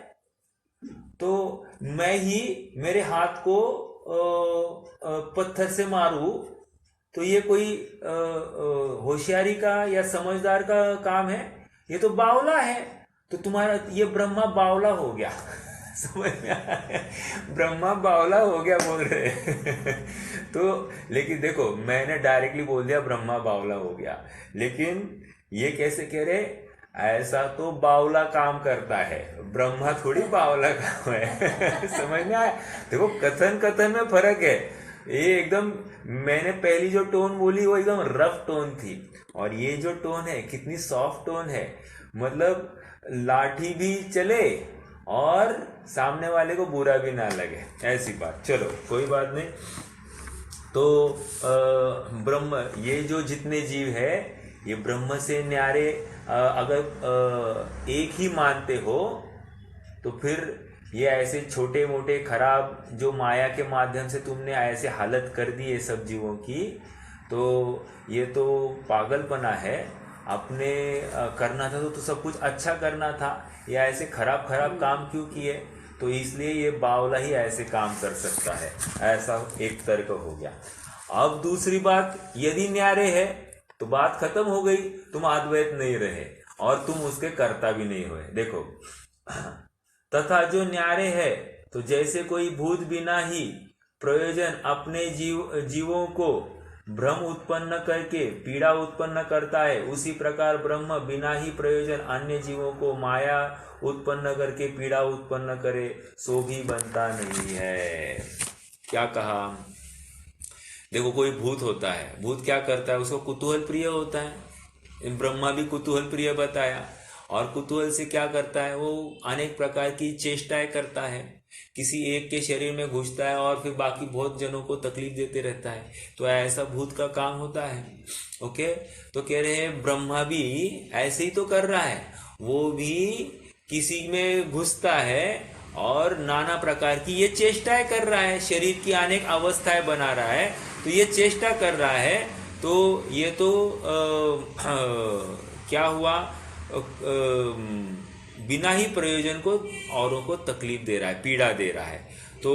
तो मैं ही मेरे हाथ को पत्थर से मारूं तो ये कोई होशियारी का या समझदार का काम है? ये तो बावला है। तो तुम्हारा ये ब्रह्मा बावला हो गया। समझ में आया? ब्रह्मा बावला हो गया बोल रहे हैं। तो लेकिन देखो, मैंने डायरेक्टली बोल दिया ब्रह्मा बावला हो गया, लेकिन ये कैसे कह रहे? ऐसा तो बावला काम करता है, ब्रह्मा थोड़ी बावला काम है। समझ में आया? देखो, कथन कथन में फर्क है। ये एकदम, मैंने पहली जो टोन बोली वो एकदम रफ टोन थी, और ये जो टोन है कितनी सॉफ्ट टोन है। मतलब लाठी भी चले और सामने वाले को बुरा भी ना लगे, ऐसी बात। चलो कोई बात नहीं। तो ब्रह्म, ये जो जितने जीव है ये ब्रह्म से न्यारे अगर एक ही मानते हो तो फिर ये ऐसे छोटे मोटे खराब जो माया के माध्यम से तुमने ऐसे हालत कर दी है सब जीवों की, तो ये तो पागलपना है। अपने करना था तो सब कुछ अच्छा करना था, या ऐसे खराब खराब काम क्यों किए? तो इसलिए ये बावला ही ऐसे काम कर सकता है, ऐसा एक तर्क हो गया। अब दूसरी बात, यदि न्यारे है तो बात खत्म हो गई, तुम अद्वैत नहीं रहे और तुम उसके कर्ता भी नहीं हुए। देखो, तथा जो न्यारे है तो जैसे कोई भूत बिना ही प्रयोजन अपने जीवों को भ्रम उत्पन्न करके पीड़ा उत्पन्न करता है, उसी प्रकार ब्रह्म बिना ही प्रयोजन अन्य जीवों को माया उत्पन्न करके पीड़ा उत्पन्न करे सो भी बनता नहीं है। क्या कहा? देखो, कोई भूत होता है, भूत क्या करता है? उसको कुतूहल प्रिय होता है। ब्रह्मा भी कुतूहल प्रिय बताया, और कुतूहल से क्या करता है? वो अनेक प्रकार की चेष्टाएं करता है, किसी एक के शरीर में घुसता है और फिर बाकी बहुत जनों को तकलीफ देते रहता है। तो ऐसा भूत का काम होता है। ओके, तो कह रहे हैं ब्रह्मा भी ऐसे ही तो कर रहा है, वो भी किसी में घुसता है और नाना प्रकार की ये चेष्टाएं कर रहा है, शरीर की अनेक अवस्थाएं बना रहा है। तो ये चेष्टा कर रहा है, तो ये तो क्या हुआ? बिना ही प्रयोजन को औरों को तकलीफ दे रहा है, पीड़ा दे रहा है। तो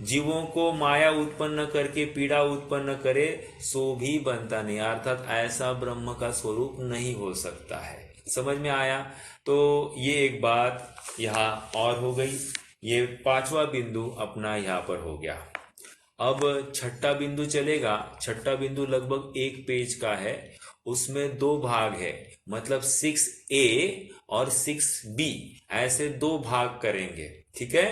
जीवों को माया उत्पन्न करके पीड़ा उत्पन्न करे सो भी बनता नहीं, अर्थात ऐसा ब्रह्म का स्वरूप नहीं हो सकता है। समझ में आया? तो ये एक बात यहाँ और हो गई। ये पांचवा बिंदु अपना यहाँ पर हो गया। अब छठा बिंदु चलेगा। छठा बिंदु लगभग एक पेज का है, उसमें दो भाग है, मतलब 6A और 6B, ऐसे दो भाग करेंगे। ठीक है,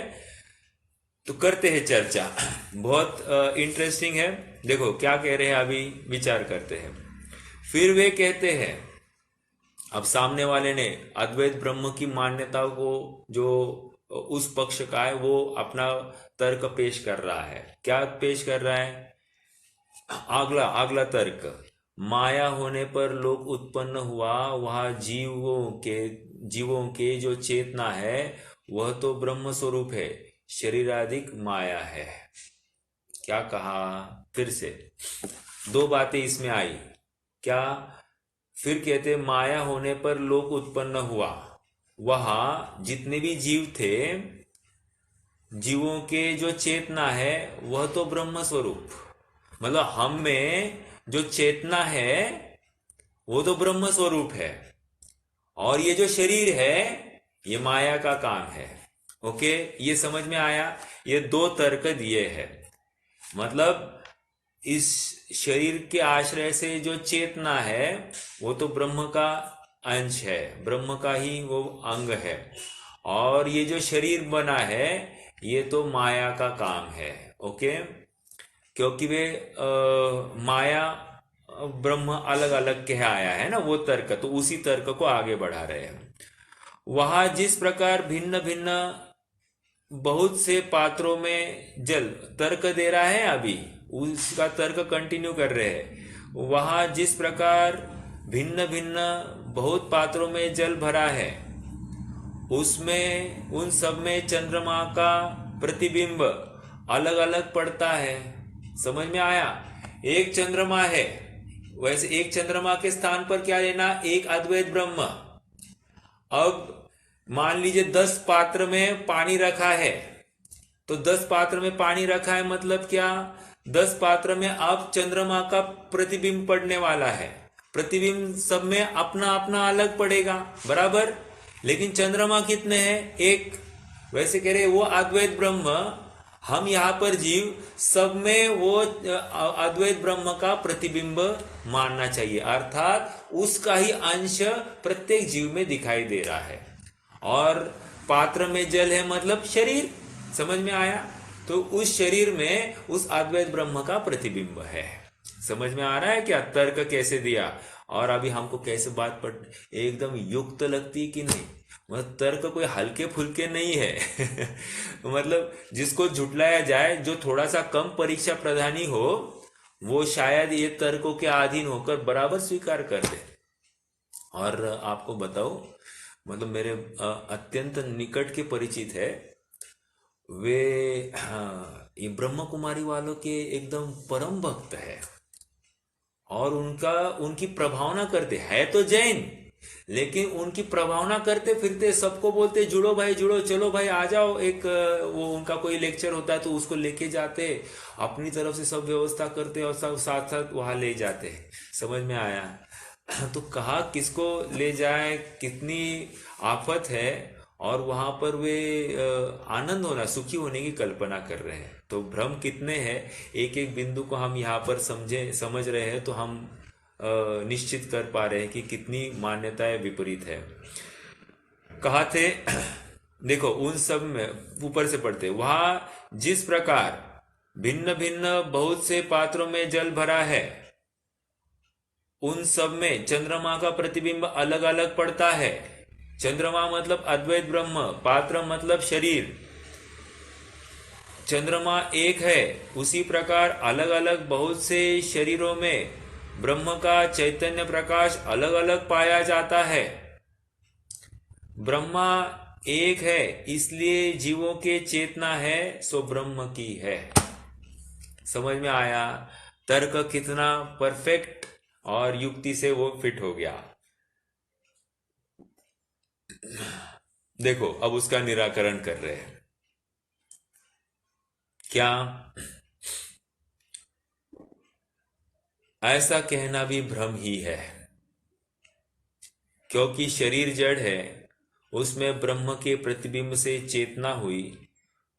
तो करते हैं चर्चा। बहुत इंटरेस्टिंग है। देखो क्या कह रहे हैं, अभी विचार करते हैं। फिर वे कहते हैं, अब सामने वाले ने अद्वैत ब्रह्म की मान्यता को, जो उस पक्ष का है, वो अपना तर्क पेश कर रहा है। क्या पेश कर रहा है? अगला तर्क, माया होने पर लोक उत्पन्न हुआ, वह जीवों के जो चेतना है वह तो ब्रह्म स्वरूप है, शरीराधिक माया है। क्या कहा? फिर से दो बातें इसमें आई। क्या? फिर कहते माया होने पर लोक उत्पन्न हुआ, वहां जितने भी जीव थे, जीवों के जो चेतना है वह तो ब्रह्म स्वरूप, मतलब हम में जो चेतना है वो तो ब्रह्म स्वरूप है, और ये जो शरीर है ये माया का काम है। ओके, ये समझ में आया? ये दो तर्क दिए हैं। मतलब इस शरीर के आश्रय से जो चेतना है वो तो ब्रह्म का अंश है, ब्रह्म का ही वो अंग है, और ये जो शरीर बना है ये तो माया का काम है। ओके, क्योंकि वे माया ब्रह्म अलग अलग कह आया है ना वो तर्क, तो उसी तर्क को आगे बढ़ा रहे हैं। वहां जिस प्रकार भिन्न भिन्न बहुत से पात्रों में जल, तर्क दे रहा है, अभी उसका तर्क कंटिन्यू कर रहे हैं। वहां जिस प्रकार भिन्न भिन्न बहुत पात्रों में जल भरा है, उसमें उन सब में चंद्रमा का प्रतिबिंब अलग अलग पड़ता है। समझ में आया? एक चंद्रमा है, वैसे एक चंद्रमा के स्थान पर क्या लेना? एक अद्वैत ब्रह्म। अब मान लीजिए 10 पात्र में पानी रखा है, तो 10 पात्र में पानी रखा है मतलब क्या? 10 पात्र में अब चंद्रमा का प्रतिबिंब पड़ने वाला है। प्रतिबिंब सब में अपना अपना अलग पड़ेगा, बराबर। लेकिन चंद्रमा कितने हैं? एक। वैसे कह रहे वो अद्वैत ब्रह्म, हम यहाँ पर जीव, सब में वो अद्वैत ब्रह्म का प्रतिबिंब मानना चाहिए, अर्थात उसका ही अंश प्रत्येक जीव में दिखाई दे रहा है। और पात्र में जल है मतलब शरीर, समझ में आया? तो उस शरीर में उस अद्वैत ब्रह्म का प्रतिबिंब है। समझ में आ रहा है क्या तर्क कैसे दिया? और अभी हमको कैसे बात पढ़ एकदम युक्त लगती कि नहीं? मतलब तर्क कोई हल्के फुल्के नहीं है मतलब जिसको झुटलाया जाए, जो थोड़ा सा कम परीक्षा प्रधानी हो, वो शायद ये तर्कों के अधीन होकर बराबर स्वीकार कर दे। और आपको बताओ, मतलब मेरे अत्यंत निकट के परिचित है, वे ये ब्रह्म कुमारी वालों के एकदम परम भक्त है। और उनकी प्रभावना करते है तो जैन, लेकिन उनकी प्रभावना करते फिरते सबको बोलते जुड़ो भाई जुड़ो, चलो भाई आ जाओ। एक वो उनका कोई लेक्चर होता है तो उसको लेके जाते, अपनी तरफ से सब व्यवस्था करते और सब साथ साथ वहां ले जाते। समझ में आया? तो कहा किसको ले जाए, कितनी आफत है, और वहां पर वे आनंद होना, सुखी होने की कल्पना कर रहे हैं। तो भ्रम कितने हैं, एक एक बिंदु को हम यहाँ पर समझ रहे हैं तो हम निश्चित कर पा रहे हैं कि कितनी मान्यताएं विपरीत है। कहा थे देखो उन सब में ऊपर से पढ़ते, वहां जिस प्रकार भिन्न भिन्न बहुत से पात्रों में जल भरा है, उन सब में चंद्रमा का प्रतिबिंब अलग अलग पड़ता है। चंद्रमा मतलब अद्वैत ब्रह्म, पात्र मतलब शरीर। चंद्रमा एक है, उसी प्रकार अलग अलग बहुत से शरीरों में ब्रह्म का चैतन्य प्रकाश अलग अलग पाया जाता है। ब्रह्मा एक है, इसलिए जीवों के चेतना है सो ब्रह्म की है। समझ में आया? तर्क कितना परफेक्ट और युक्ति से वो फिट हो गया। देखो अब उसका निराकरण कर रहे हैं। क्या ऐसा कहना भी भ्रम ही है, क्योंकि शरीर जड़ है, उसमें ब्रह्म के प्रतिबिंब से चेतना हुई,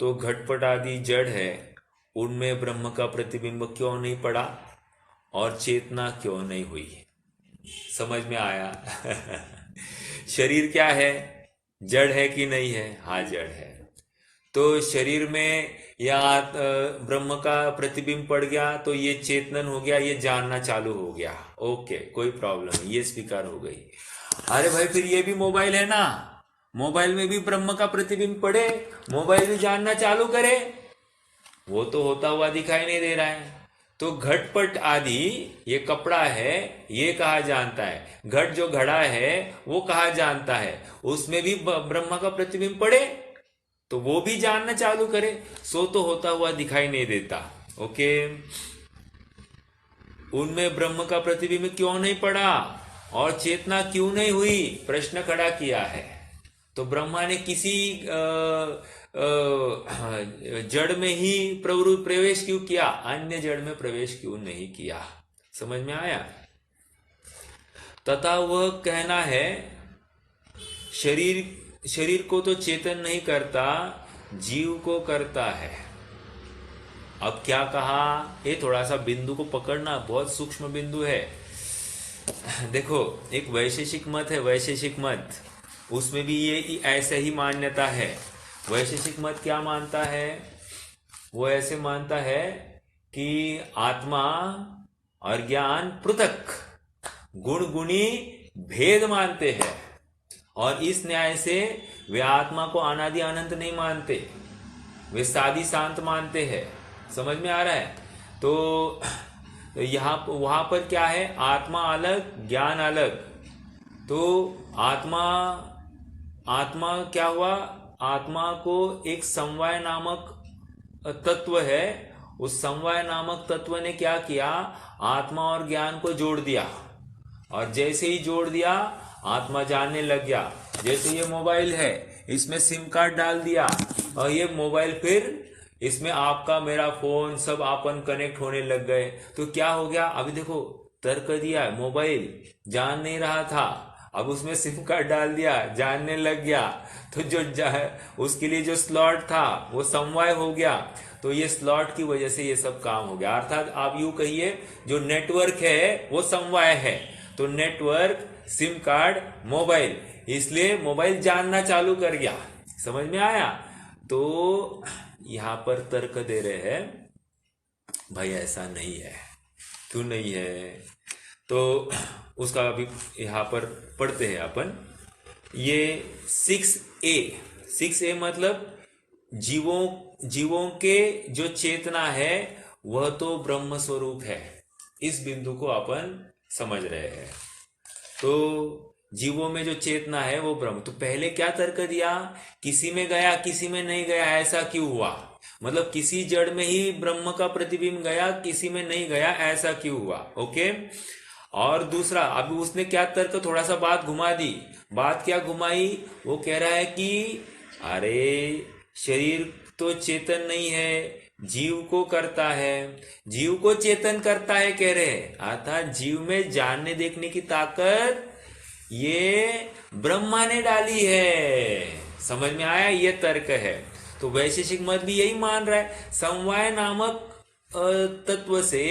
तो घटपट आदि जड़ है, उनमें ब्रह्म का प्रतिबिंब क्यों नहीं पड़ा और चेतना क्यों नहीं हुई? समझ में आया? शरीर क्या है? जड़ है कि नहीं है? हाँ जड़ है। तो शरीर में या ब्रह्म का प्रतिबिंब पड़ गया तो ये चेतन हो गया, ये जानना चालू हो गया। ओके, कोई प्रॉब्लम नहीं, ये स्वीकार हो गई। अरे भाई फिर ये भी मोबाइल है ना, मोबाइल में भी ब्रह्म का प्रतिबिंब पड़े, मोबाइल भी जानना चालू करे, वो तो होता हुआ दिखाई नहीं दे रहा है। तो घटपट आदि ये कपड़ा है, ये कहा जानता है। घट जो घड़ा है वो कहा जानता है, उसमें भी ब्रह्म का प्रतिबिंब पड़े तो वो भी जानना चालू करे, सो तो होता हुआ दिखाई नहीं देता। ओके, उनमें ब्रह्म का प्रतिबिंब क्यों नहीं पड़ा और चेतना क्यों नहीं हुई, प्रश्न खड़ा किया है। तो ब्रह्मा ने किसी जड़ में ही प्रवेश क्यों किया, अन्य जड़ में प्रवेश क्यों नहीं किया? समझ में आया? तथा वह कहना है शरीर को तो चेतन नहीं करता, जीव को करता है। अब क्या कहा, ये थोड़ा सा बिंदु को पकड़ना, बहुत सूक्ष्म बिंदु है। देखो एक वैशेषिक मत है, वैशेषिक मत, उसमें भी ये ऐसे ही मान्यता है। वैशेषिक मत क्या मानता है? वो ऐसे मानता है कि आत्मा और ज्ञान पृथक, गुण गुणी भेद मानते हैं, और इस न्याय से वे आत्मा को अनादि अनंत नहीं मानते, वे सादी शांत मानते हैं। समझ में आ रहा है? तो यहाँ वहां पर क्या है, आत्मा अलग ज्ञान अलग। तो आत्मा क्या हुआ, आत्मा को एक समवाय नामक तत्व है, उस समवाय नामक तत्व ने क्या किया, आत्मा और ज्ञान को जोड़ दिया, और जैसे ही जोड़ दिया आत्मा जानने लग गया। जैसे ये मोबाइल है, इसमें सिम कार्ड डाल दिया और ये मोबाइल फिर इसमें आपका मेरा फोन सब आपन कनेक्ट होने लग गए, तो क्या हो गया? अभी देखो, तर्क दिया, मोबाइल जान नहीं रहा था, अब उसमें सिम कार्ड डाल दिया, जानने लग गया। तो उसके लिए जो स्लॉट था वो समवाय हो गया। तो ये स्लॉट की वजह से ये सब काम हो गया। अर्थात आप यूं कहिए, जो नेटवर्क है वो समवाय है। तो नेटवर्क, सिम कार्ड, मोबाइल, इसलिए मोबाइल जानना चालू कर गया। समझ में आया? तो यहां पर तर्क दे रहे हैं, भाई ऐसा नहीं है। क्यों नहीं है? तो उसका अभी यहां पर पढ़ते हैं अपन। ये 6A, 6A मतलब जीवों जीवों के जो चेतना है वह तो ब्रह्म स्वरूप है। इस बिंदु को अपन समझ रहे हैं। तो जीवों में जो चेतना है वो ब्रह्म। तो पहले क्या तर्क दिया? किसी में गया किसी में नहीं गया, ऐसा क्यों हुआ? मतलब किसी जड़ में ही ब्रह्म का प्रतिबिंब गया, किसी में नहीं गया, ऐसा क्यों हुआ? ओके। और दूसरा, अभी उसने क्या तर्क, थोड़ा सा बात घुमा दी। बात क्या घुमाई? वो कह रहा है कि अरे शरीर तो चेतन नहीं है, जीव को करता है। जीव को चेतन करता है कह रहे हैं, अर्थात जीव में जानने देखने की ताकत ये ब्रह्मा ने डाली है। समझ में आया? ये तर्क है। तो वैशेषिक मत भी यही मान रहा है, समवाय नामक तत्व से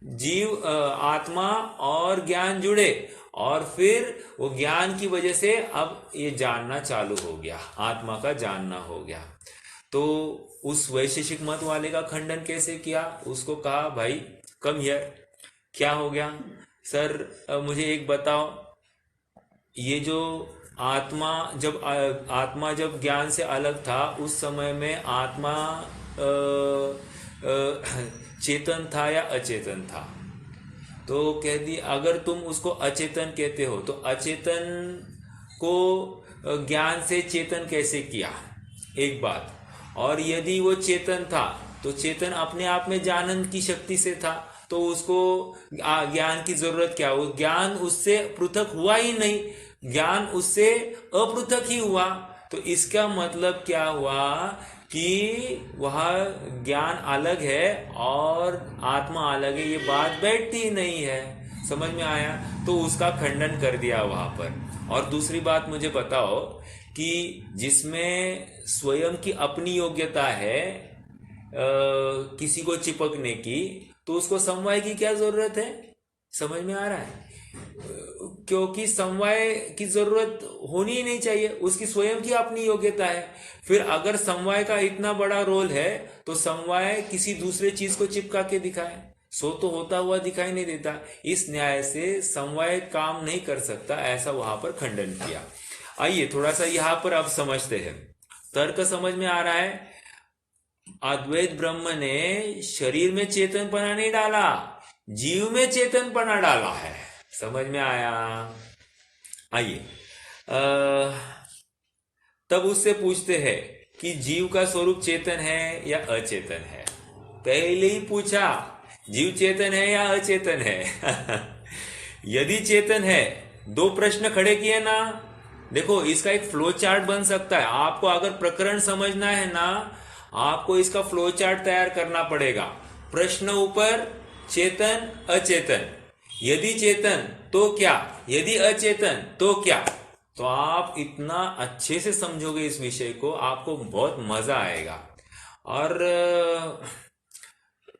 जीव, आत्मा और ज्ञान जुड़े, और फिर वो ज्ञान की वजह से अब ये जानना चालू हो गया, आत्मा का जानना हो गया। तो उस वैशेषिक मत वाले का खंडन कैसे किया? उसको कहा, भाई कम हियर, क्या हो गया सर? मुझे एक बताओ, ये जो आत्मा जब ज्ञान से अलग था, उस समय में आत्मा चेतन था या अचेतन था? तो कह दी, अगर तुम उसको अचेतन कहते हो तो अचेतन को ज्ञान से चेतन कैसे किया? एक बात। और यदि वो चेतन था तो चेतन अपने आप में जानन की शक्ति से था, तो उसको ज्ञान की जरूरत क्या? वो ज्ञान उससे पृथक हुआ ही नहीं, ज्ञान उससे अपृथक ही हुआ। तो इसका मतलब क्या हुआ कि वह ज्ञान अलग है और आत्मा अलग है, ये बात बैठती ही नहीं है। समझ में आया? तो उसका खंडन कर दिया वहां पर। और दूसरी बात मुझे बताओ कि जिसमें स्वयं की अपनी योग्यता है किसी को चिपकने की, तो उसको समवाय की क्या जरूरत है? समझ में आ रहा है? क्योंकि समवाय की जरूरत होनी ही नहीं चाहिए, उसकी स्वयं की अपनी योग्यता है। फिर अगर समवाय का इतना बड़ा रोल है तो समवाय किसी दूसरे चीज को चिपका के दिखाए, सो तो होता हुआ दिखाई नहीं देता। इस न्याय से समवाय काम नहीं कर सकता, ऐसा वहां पर खंडन किया। आइए थोड़ा सा यहां पर अब समझते हैं। तर्क समझ में आ रहा है? अद्वैत ब्रह्म ने शरीर में चेतनपना नहीं डाला, जीव में चेतनपना डाला है। समझ में आया? आइए, तब उससे पूछते हैं कि जीव का स्वरूप चेतन है या अचेतन है। पहले ही पूछा, जीव चेतन है या अचेतन है? यदि चेतन है, दो प्रश्न खड़े किए ना। देखो, इसका एक फ्लो चार्ट बन सकता है। आपको अगर प्रकरण समझना है ना, आपको इसका फ्लो चार्ट तैयार करना पड़ेगा। प्रश्न ऊपर, चेतन अचेतन, यदि चेतन तो क्या, यदि अचेतन तो क्या। तो आप इतना अच्छे से समझोगे इस विषय को, आपको बहुत मजा आएगा। और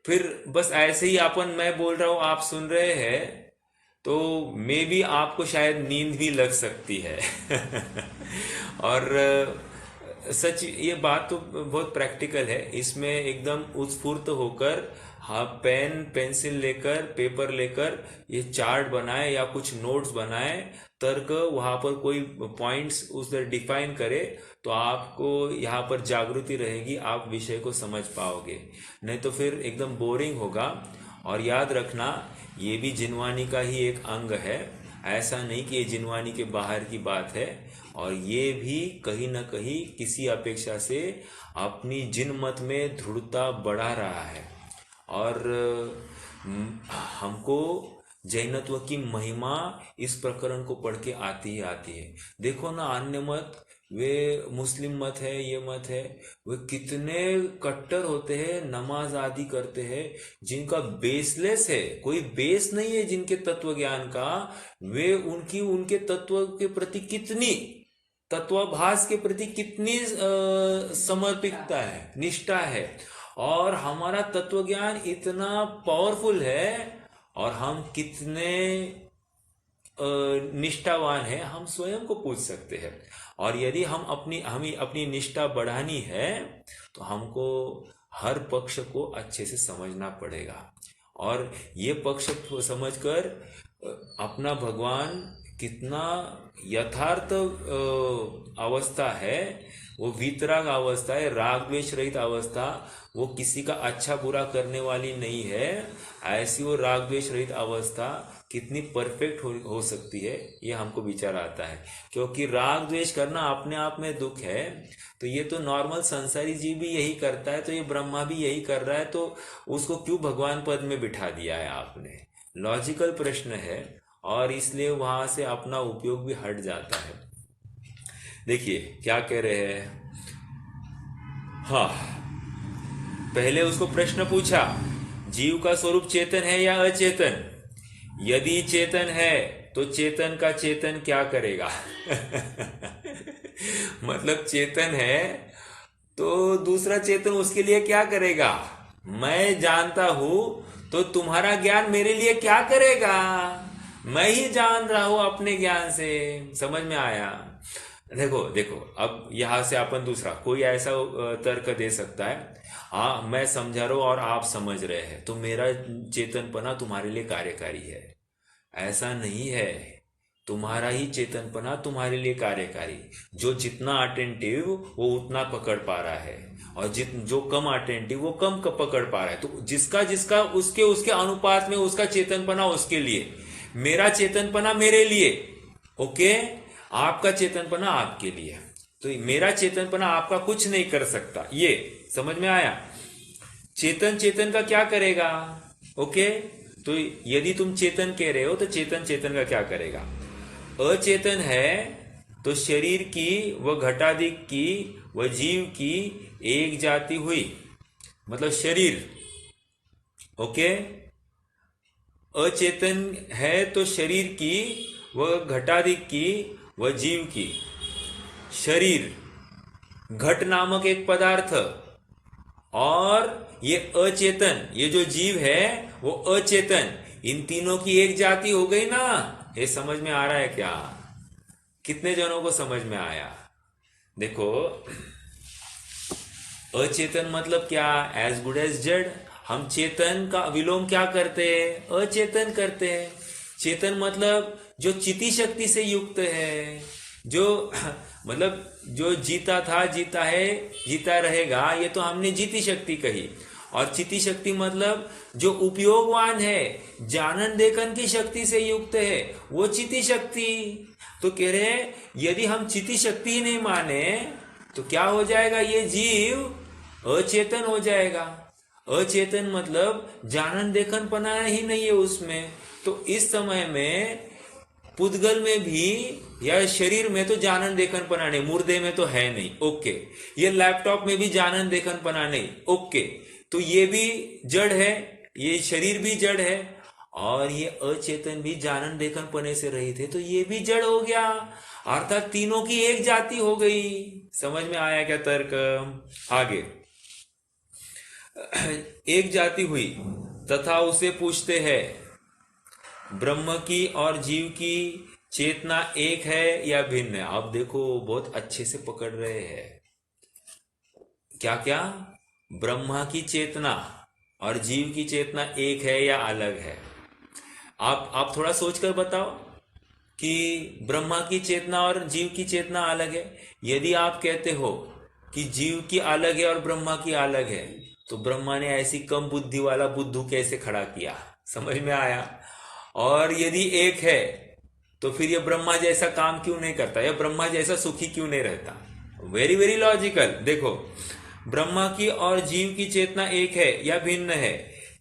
फिर बस ऐसे ही मैं बोल रहा हूं, आप सुन रहे हैं, तो मे भी आपको शायद नींद भी लग सकती है। और सच, ये बात तो बहुत प्रैक्टिकल है। इसमें एकदम उत्स्फूर्त होकर, हाँ, पेन पेंसिल लेकर, पेपर लेकर ये चार्ट बनाए या कुछ नोट्स बनाए, तर्क वहां पर कोई पॉइंट्स उधर डिफाइन करे, तो आपको यहाँ पर जागृति रहेगी, आप विषय को समझ पाओगे। नहीं तो फिर एकदम बोरिंग होगा। और याद रखना, ये भी जिनवानी का ही एक अंग है, ऐसा नहीं कि ये जिनवानी के बाहर की बात है। और ये भी कहीं ना कहीं किसी अपेक्षा से अपनी जिनमत में दृढ़ता बढ़ा रहा है। और हमको जैनत्व की महिमा इस प्रकरण को पढ़ के आती ही आती है। देखो ना, अन्य मत वे मुस्लिम मत है, ये मत है, वे कितने कट्टर होते हैं, नमाज आदि करते हैं, जिनका बेसलेस है, कोई बेस नहीं है जिनके तत्व ज्ञान का, वे उनके तत्व के प्रति कितनी, तत्वाभास के प्रति कितनी समर्पितता है, निष्ठा है। और हमारा तत्व ज्ञान इतना पावरफुल है, और हम कितने निष्ठावान है, हम स्वयं को पूछ सकते हैं। और यदि हमें अपनी निष्ठा बढ़ानी है, तो हमको हर पक्ष को अच्छे से समझना पड़ेगा। और ये पक्ष समझकर अपना भगवान कितना यथार्थ अवस्था है, वो वीतराग अवस्था है, राग द्वेष रहित अवस्था, वो किसी का अच्छा बुरा करने वाली नहीं है, ऐसी वो राग द्वेष रहित अवस्था कितनी परफेक्ट हो सकती है, ये हमको विचार आता है। क्योंकि राग द्वेष करना अपने आप में दुख है, तो ये तो नॉर्मल संसारी जीव भी यही करता है, तो ये ब्रह्मा भी यही कर रहा है, तो उसको क्यों भगवान पद में बिठा दिया है आपने? लॉजिकल प्रश्न है, और इसलिए वहां से अपना उपयोग भी हट जाता है। देखिए क्या कह रहे हैं। हाँ, पहले उसको प्रश्न पूछा, जीव का स्वरूप चेतन है या अचेतन? यदि चेतन है तो चेतन का चेतन क्या करेगा? मतलब चेतन है तो दूसरा चेतन उसके लिए क्या करेगा? मैं जानता हूं तो तुम्हारा ज्ञान मेरे लिए क्या करेगा? मैं ही जान रहा हूं अपने ज्ञान से। समझ में आया? देखो देखो, अब यहां से अपन दूसरा कोई ऐसा तर्क दे सकता है, हाँ मैं समझा रहा हूं और आप समझ रहे हैं, तो मेरा चेतनपना तुम्हारे लिए कार्यकारी है। ऐसा नहीं है, तुम्हारा ही चेतनपना तुम्हारे लिए कार्यकारी। जो जितना अटेंटिव वो उतना पकड़ पा रहा है, और जो कम अटेंटिव वो कम पकड़ पा रहा है। तो जिसका जिसका उसके उसके अनुपात में उसका चेतनपना उसके लिए, मेरा चेतनपना मेरे लिए, ओके, आपका चेतनपना आपके लिए। तो मेरा चेतनपना आपका कुछ नहीं कर सकता, ये समझ में आया? चेतन चेतन का क्या करेगा? ओके, तो यदि तुम चेतन कह रहे हो तो चेतन चेतन का क्या करेगा? अचेतन है तो शरीर की व घटादिक की व जीव की एक जाति हुई, मतलब शरीर, ओके। अचेतन है तो शरीर की व घटादिक की व जीव की। शरीर घट नामक एक पदार्थ, और ये अचेतन, ये जो जीव है वो अचेतन, इन तीनों की एक जाति हो गई ना। ये समझ में आ रहा है क्या? कितने जनों को समझ में आया? देखो, अचेतन मतलब क्या? एज गुड एज जड़। हम चेतन का विलोम क्या करते हैं? अचेतन करते हैं। चेतन मतलब जो चिति शक्ति से युक्त है, जो मतलब जो जीता था, जीता है, जीता रहेगा, ये तो हमने जीती शक्ति कही। और चिति शक्ति मतलब जो उपयोगवान है, जानन देखन की शक्ति से युक्त है, वो चिति शक्ति। तो कह रहे हैं यदि हम चिति शक्ति ही नहीं माने तो क्या हो जाएगा? ये जीव अचेतन हो जाएगा। अचेतन मतलब जानन देखन पना ही नहीं है उसमें। तो इस समय में पुद्गल में भी या शरीर में तो जानन देखन पना नहीं, मुर्दे में तो है नहीं, ओके। ये लैपटॉप में भी जानन देखन पना नहीं, ओके। तो ये भी जड़ है, ये शरीर भी जड़ है, और ये अचेतन भी जानन देखन पने से रहित है, तो ये भी जड़ हो गया। अर्थात तीनों की एक जाति हो गई। समझ में आया क्या तर्क? आगे एक जाति हुई तथा उसे पूछते हैं, ब्रह्म की और जीव की चेतना एक है या भिन्न है? आप देखो बहुत अच्छे से पकड़ रहे हैं। क्या क्या? ब्रह्मा की चेतना और जीव की चेतना एक है या अलग है? आप थोड़ा सोचकर बताओ कि ब्रह्मा की चेतना और जीव की चेतना अलग है। यदि आप कहते हो कि जीव की अलग है और ब्रह्मा की अलग है, तो ब्रह्मा ने ऐसी कम बुद्धि वाला बुद्धू कैसे खड़ा किया? समझ में आया? और यदि एक है तो फिर ये ब्रह्मा जैसा काम क्यों नहीं करता, या ब्रह्मा जैसा सुखी क्यों नहीं रहता? Very very logical. देखो, ब्रह्मा की और जीव की चेतना एक है या भिन्न है?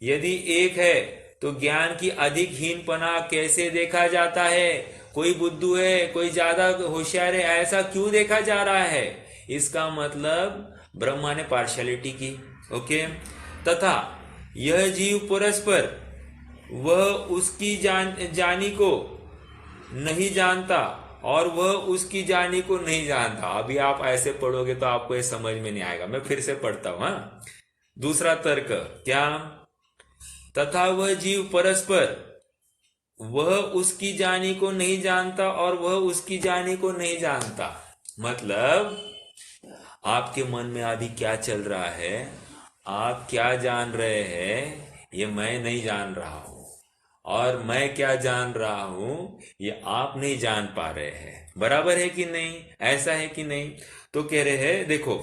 यदि एक है तो ज्ञान की अधिक हीनपना कैसे देखा जाता है? कोई बुद्धू है, कोई ज्यादा होशियार है, ऐसा क्यों देखा जा रहा है? इसका मतलब ब्रह्मा ने पार्शियलिटी की। ओके। तथा यह जीव परस्पर वह उसकी जानी को नहीं जानता और वह उसकी जानी को नहीं जानता। अभी आप ऐसे पढ़ोगे तो आपको ये समझ में नहीं आएगा, मैं फिर से पढ़ता हूं। हाँ, दूसरा तर्क क्या? तथा वह जीव परस्पर वह उसकी जानी को नहीं जानता और वह उसकी जानी को नहीं जानता। मतलब आपके मन में अभी क्या चल रहा है, आप क्या जान रहे हैं, ये मैं नहीं जान रहा हूं, और मैं क्या जान रहा हूं ये आप नहीं जान पा रहे हैं। बराबर है कि नहीं? ऐसा है कि नहीं? तो कह रहे हैं देखो,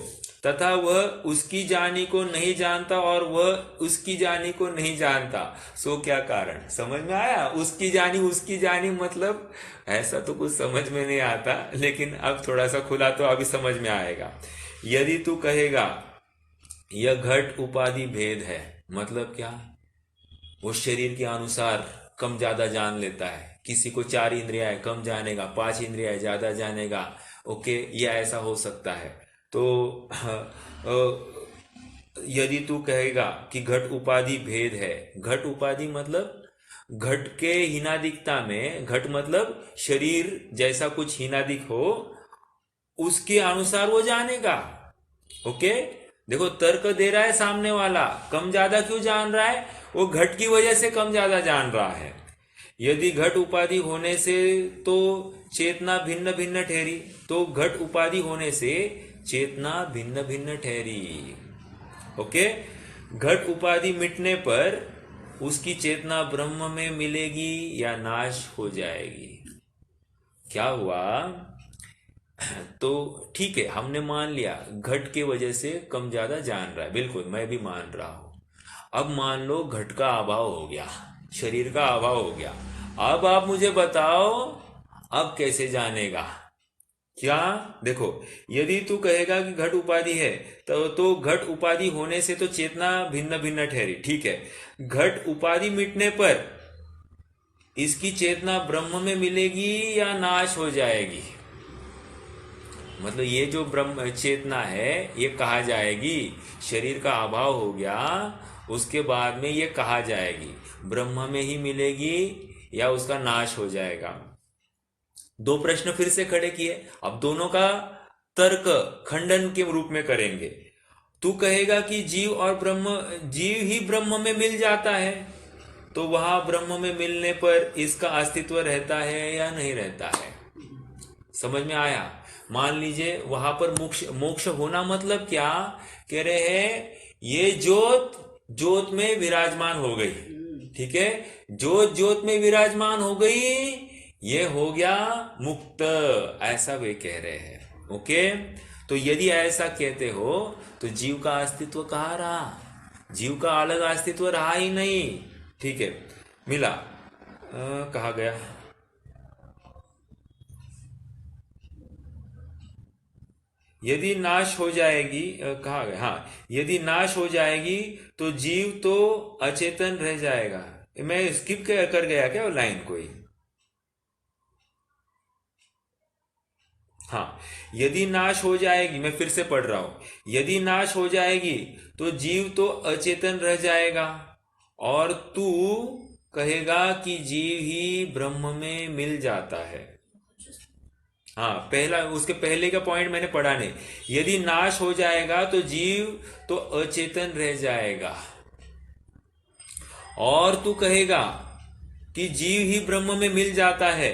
तथा वह उसकी जानी को नहीं जानता और वह उसकी जानी को नहीं जानता। सो क्या कारण? समझ में आया? उसकी जानी मतलब ऐसा तो कुछ समझ में नहीं आता, लेकिन अब थोड़ा सा खुला तो अभी समझ में आएगा। यदि तू कहेगा यह घट उपाधि भेद है, मतलब क्या? वो शरीर के अनुसार कम ज्यादा जान लेता है। किसी को 4 इंद्रियां है, कम जानेगा, 5 इंद्रियां है, ज्यादा जानेगा। ओके, ये ऐसा हो सकता है। तो यदि तू कहेगा कि घट उपाधि भेद है, घट उपाधि मतलब घट के हीनादिकता में, घट मतलब शरीर जैसा कुछ हीनादिक हो उसके अनुसार वो जानेगा। ओके, देखो तर्क दे रहा है सामने वाला, कम ज्यादा क्यों जान रहा है? वो घट की वजह से कम ज्यादा जान रहा है। यदि घट उपाधि होने से तो चेतना भिन्न भिन्न ठहरी, तो घट उपाधि होने से चेतना भिन्न भिन्न ठहरी। ओके, घट उपाधि मिटने पर उसकी चेतना ब्रह्म में मिलेगी या नाश हो जाएगी? क्या हुआ? तो ठीक है, हमने मान लिया घट के वजह से कम ज्यादा जान रहा है, बिल्कुल मैं भी मान रहा हूं। अब मान लो घट का अभाव हो गया, शरीर का अभाव हो गया। अब आप मुझे बताओ अब कैसे जानेगा? क्या? देखो, यदि तू कहेगा कि घट उपाधि है तो घट उपाधि होने से तो चेतना भिन्न भिन्न ठहरी, ठीक है। घट उपाधि मिटने पर इसकी चेतना ब्रह्म में मिलेगी या नाश हो जाएगी? मतलब ये जो ब्रह्म चेतना है ये कहा जाएगी, शरीर का अभाव हो गया उसके बाद में ये कहा जाएगी ब्रह्म में ही मिलेगी या उसका नाश हो जाएगा? दो प्रश्न फिर से खड़े किए, अब दोनों का तर्क खंडन के रूप में करेंगे। तू कहेगा कि जीव ही ब्रह्म में मिल जाता है, तो वहां ब्रह्म में मिलने पर इसका अस्तित्व रहता है या नहीं रहता है? समझ में आया? मान लीजिए वहां पर मोक्ष होना मतलब क्या? कह रहे हैं ये ज्योत में विराजमान हो गई, ठीक है। ज्योत में विराजमान हो गई, ये हो गया मुक्त, ऐसा वे कह रहे हैं। ओके, तो यदि ऐसा कहते हो तो जीव का अस्तित्व कहाँ रहा? जीव का अलग अस्तित्व रहा ही नहीं, ठीक है। मिला कहा गया? यदि नाश हो जाएगी, कहा गया, हाँ, यदि नाश हो जाएगी तो जीव तो अचेतन रह जाएगा। मैं स्किप कर गया क्या वो लाइन कोई? हाँ, यदि नाश हो जाएगी, मैं फिर से पढ़ रहा हूं, यदि नाश हो जाएगी तो जीव तो अचेतन रह जाएगा और तू कहेगा कि जीव ही ब्रह्म में मिल जाता है। हाँ, पहला उसके पहले का पॉइंट मैंने पढ़ा नहीं। यदि नाश हो जाएगा तो जीव तो अचेतन रह जाएगा और तू कहेगा कि जीव ही ब्रह्म में मिल जाता है,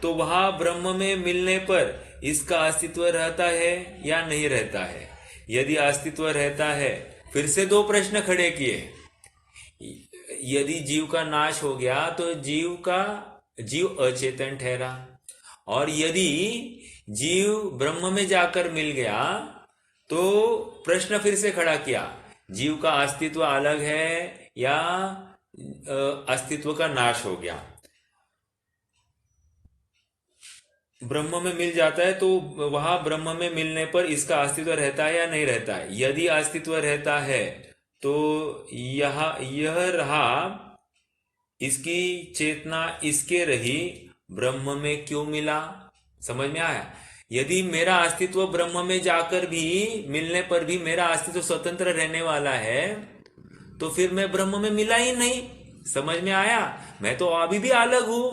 तो वहां ब्रह्म में मिलने पर इसका अस्तित्व रहता है या नहीं रहता है? यदि अस्तित्व रहता है, फिर से दो प्रश्न खड़े किए। यदि जीव का नाश हो गया तो जीव अचेतन ठहरा, और यदि जीव ब्रह्म में जाकर मिल गया तो प्रश्न फिर से खड़ा किया, जीव का अस्तित्व अलग है या अस्तित्व का नाश हो गया? ब्रह्म में मिल जाता है तो वहां ब्रह्म में मिलने पर इसका अस्तित्व रहता है या नहीं रहता है? यदि अस्तित्व रहता है तो यह रहा, इसकी चेतना इसके रही ब्रह्म में क्यों मिला? समझ में आया? यदि मेरा अस्तित्व ब्रह्म में जाकर भी मिलने पर भी मेरा अस्तित्व स्वतंत्र रहने वाला है, तो फिर मैं ब्रह्म में मिला ही नहीं। समझ में आया? मैं तो अभी भी अलग हूं,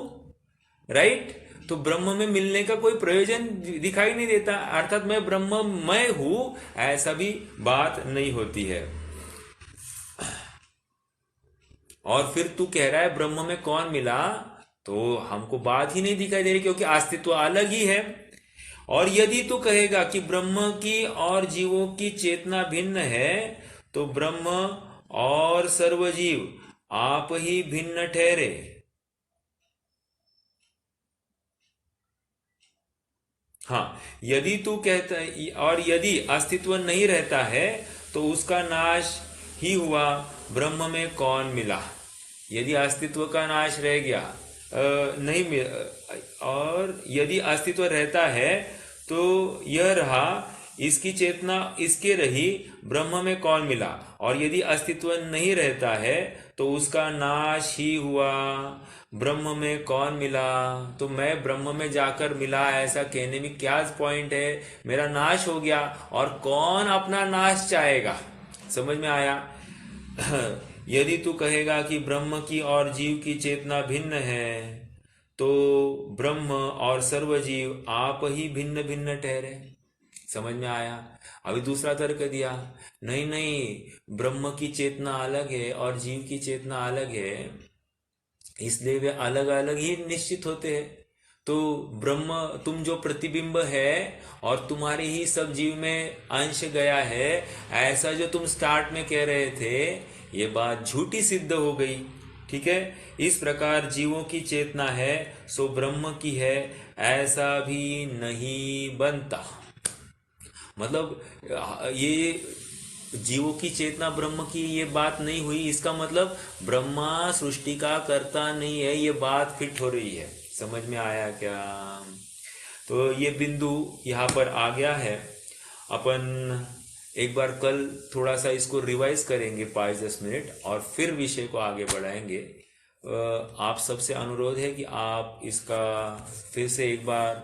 राइट? तो ब्रह्म में मिलने का कोई प्रयोजन दिखाई नहीं देता, अर्थात मैं ब्रह्ममय हूं, ऐसा भी बात नहीं होती है। और फिर तू कह रहा है ब्रह्म में कौन मिला, तो हमको बात ही नहीं दिखाई दे रही, क्योंकि अस्तित्व अलग ही है। और यदि तू कहेगा कि ब्रह्म की और जीवों की चेतना भिन्न है, तो ब्रह्म और सर्वजीव आप ही भिन्न ठहरे। हाँ, यदि तू कहता है और यदि अस्तित्व नहीं रहता है तो उसका नाश ही हुआ, ब्रह्म में कौन मिला? यदि अस्तित्व का नाश रह गया नहीं और यदि अस्तित्व रहता है तो यह रहा, इसकी चेतना इसके रही, ब्रह्म में कौन मिला? और यदि अस्तित्व नहीं रहता है तो उसका नाश ही हुआ, ब्रह्म में कौन मिला? तो मैं ब्रह्म में जाकर मिला, ऐसा कहने में क्या पॉइंट है? मेरा नाश हो गया, और कौन अपना नाश चाहेगा? समझ में आया? यदि तू कहेगा कि ब्रह्म की और जीव की चेतना भिन्न है, तो ब्रह्म और सर्वजीव आप ही भिन्न भिन्न ठहरे। समझ में आया? अभी दूसरा तर्क दिया, नहीं नहीं, ब्रह्म की चेतना अलग है और जीव की चेतना अलग है, इसलिए वे अलग अलग ही निश्चित होते हैं। तो ब्रह्म तुम जो प्रतिबिंब है और तुम्हारे ही सब जीव में अंश गया है, ऐसा जो तुम स्टार्ट में कह रहे थे, ये बात झूठी सिद्ध हो गई। ठीक है? इस प्रकार जीवों की चेतना है सो ब्रह्म की है, ऐसा भी नहीं बनता। मतलब ये जीवों की चेतना ब्रह्म की ये बात नहीं हुई, इसका मतलब ब्रह्मा सृष्टि का कर्ता नहीं है, ये बात फिट हो रही है। समझ में आया क्या? तो ये बिंदु यहाँ पर आ गया है। अपन एक बार कल थोड़ा सा इसको रिवाइज करेंगे 5-10 मिनट, और फिर विषय को आगे बढ़ाएंगे। आप सबसे अनुरोध है कि आप इसका फिर से एक बार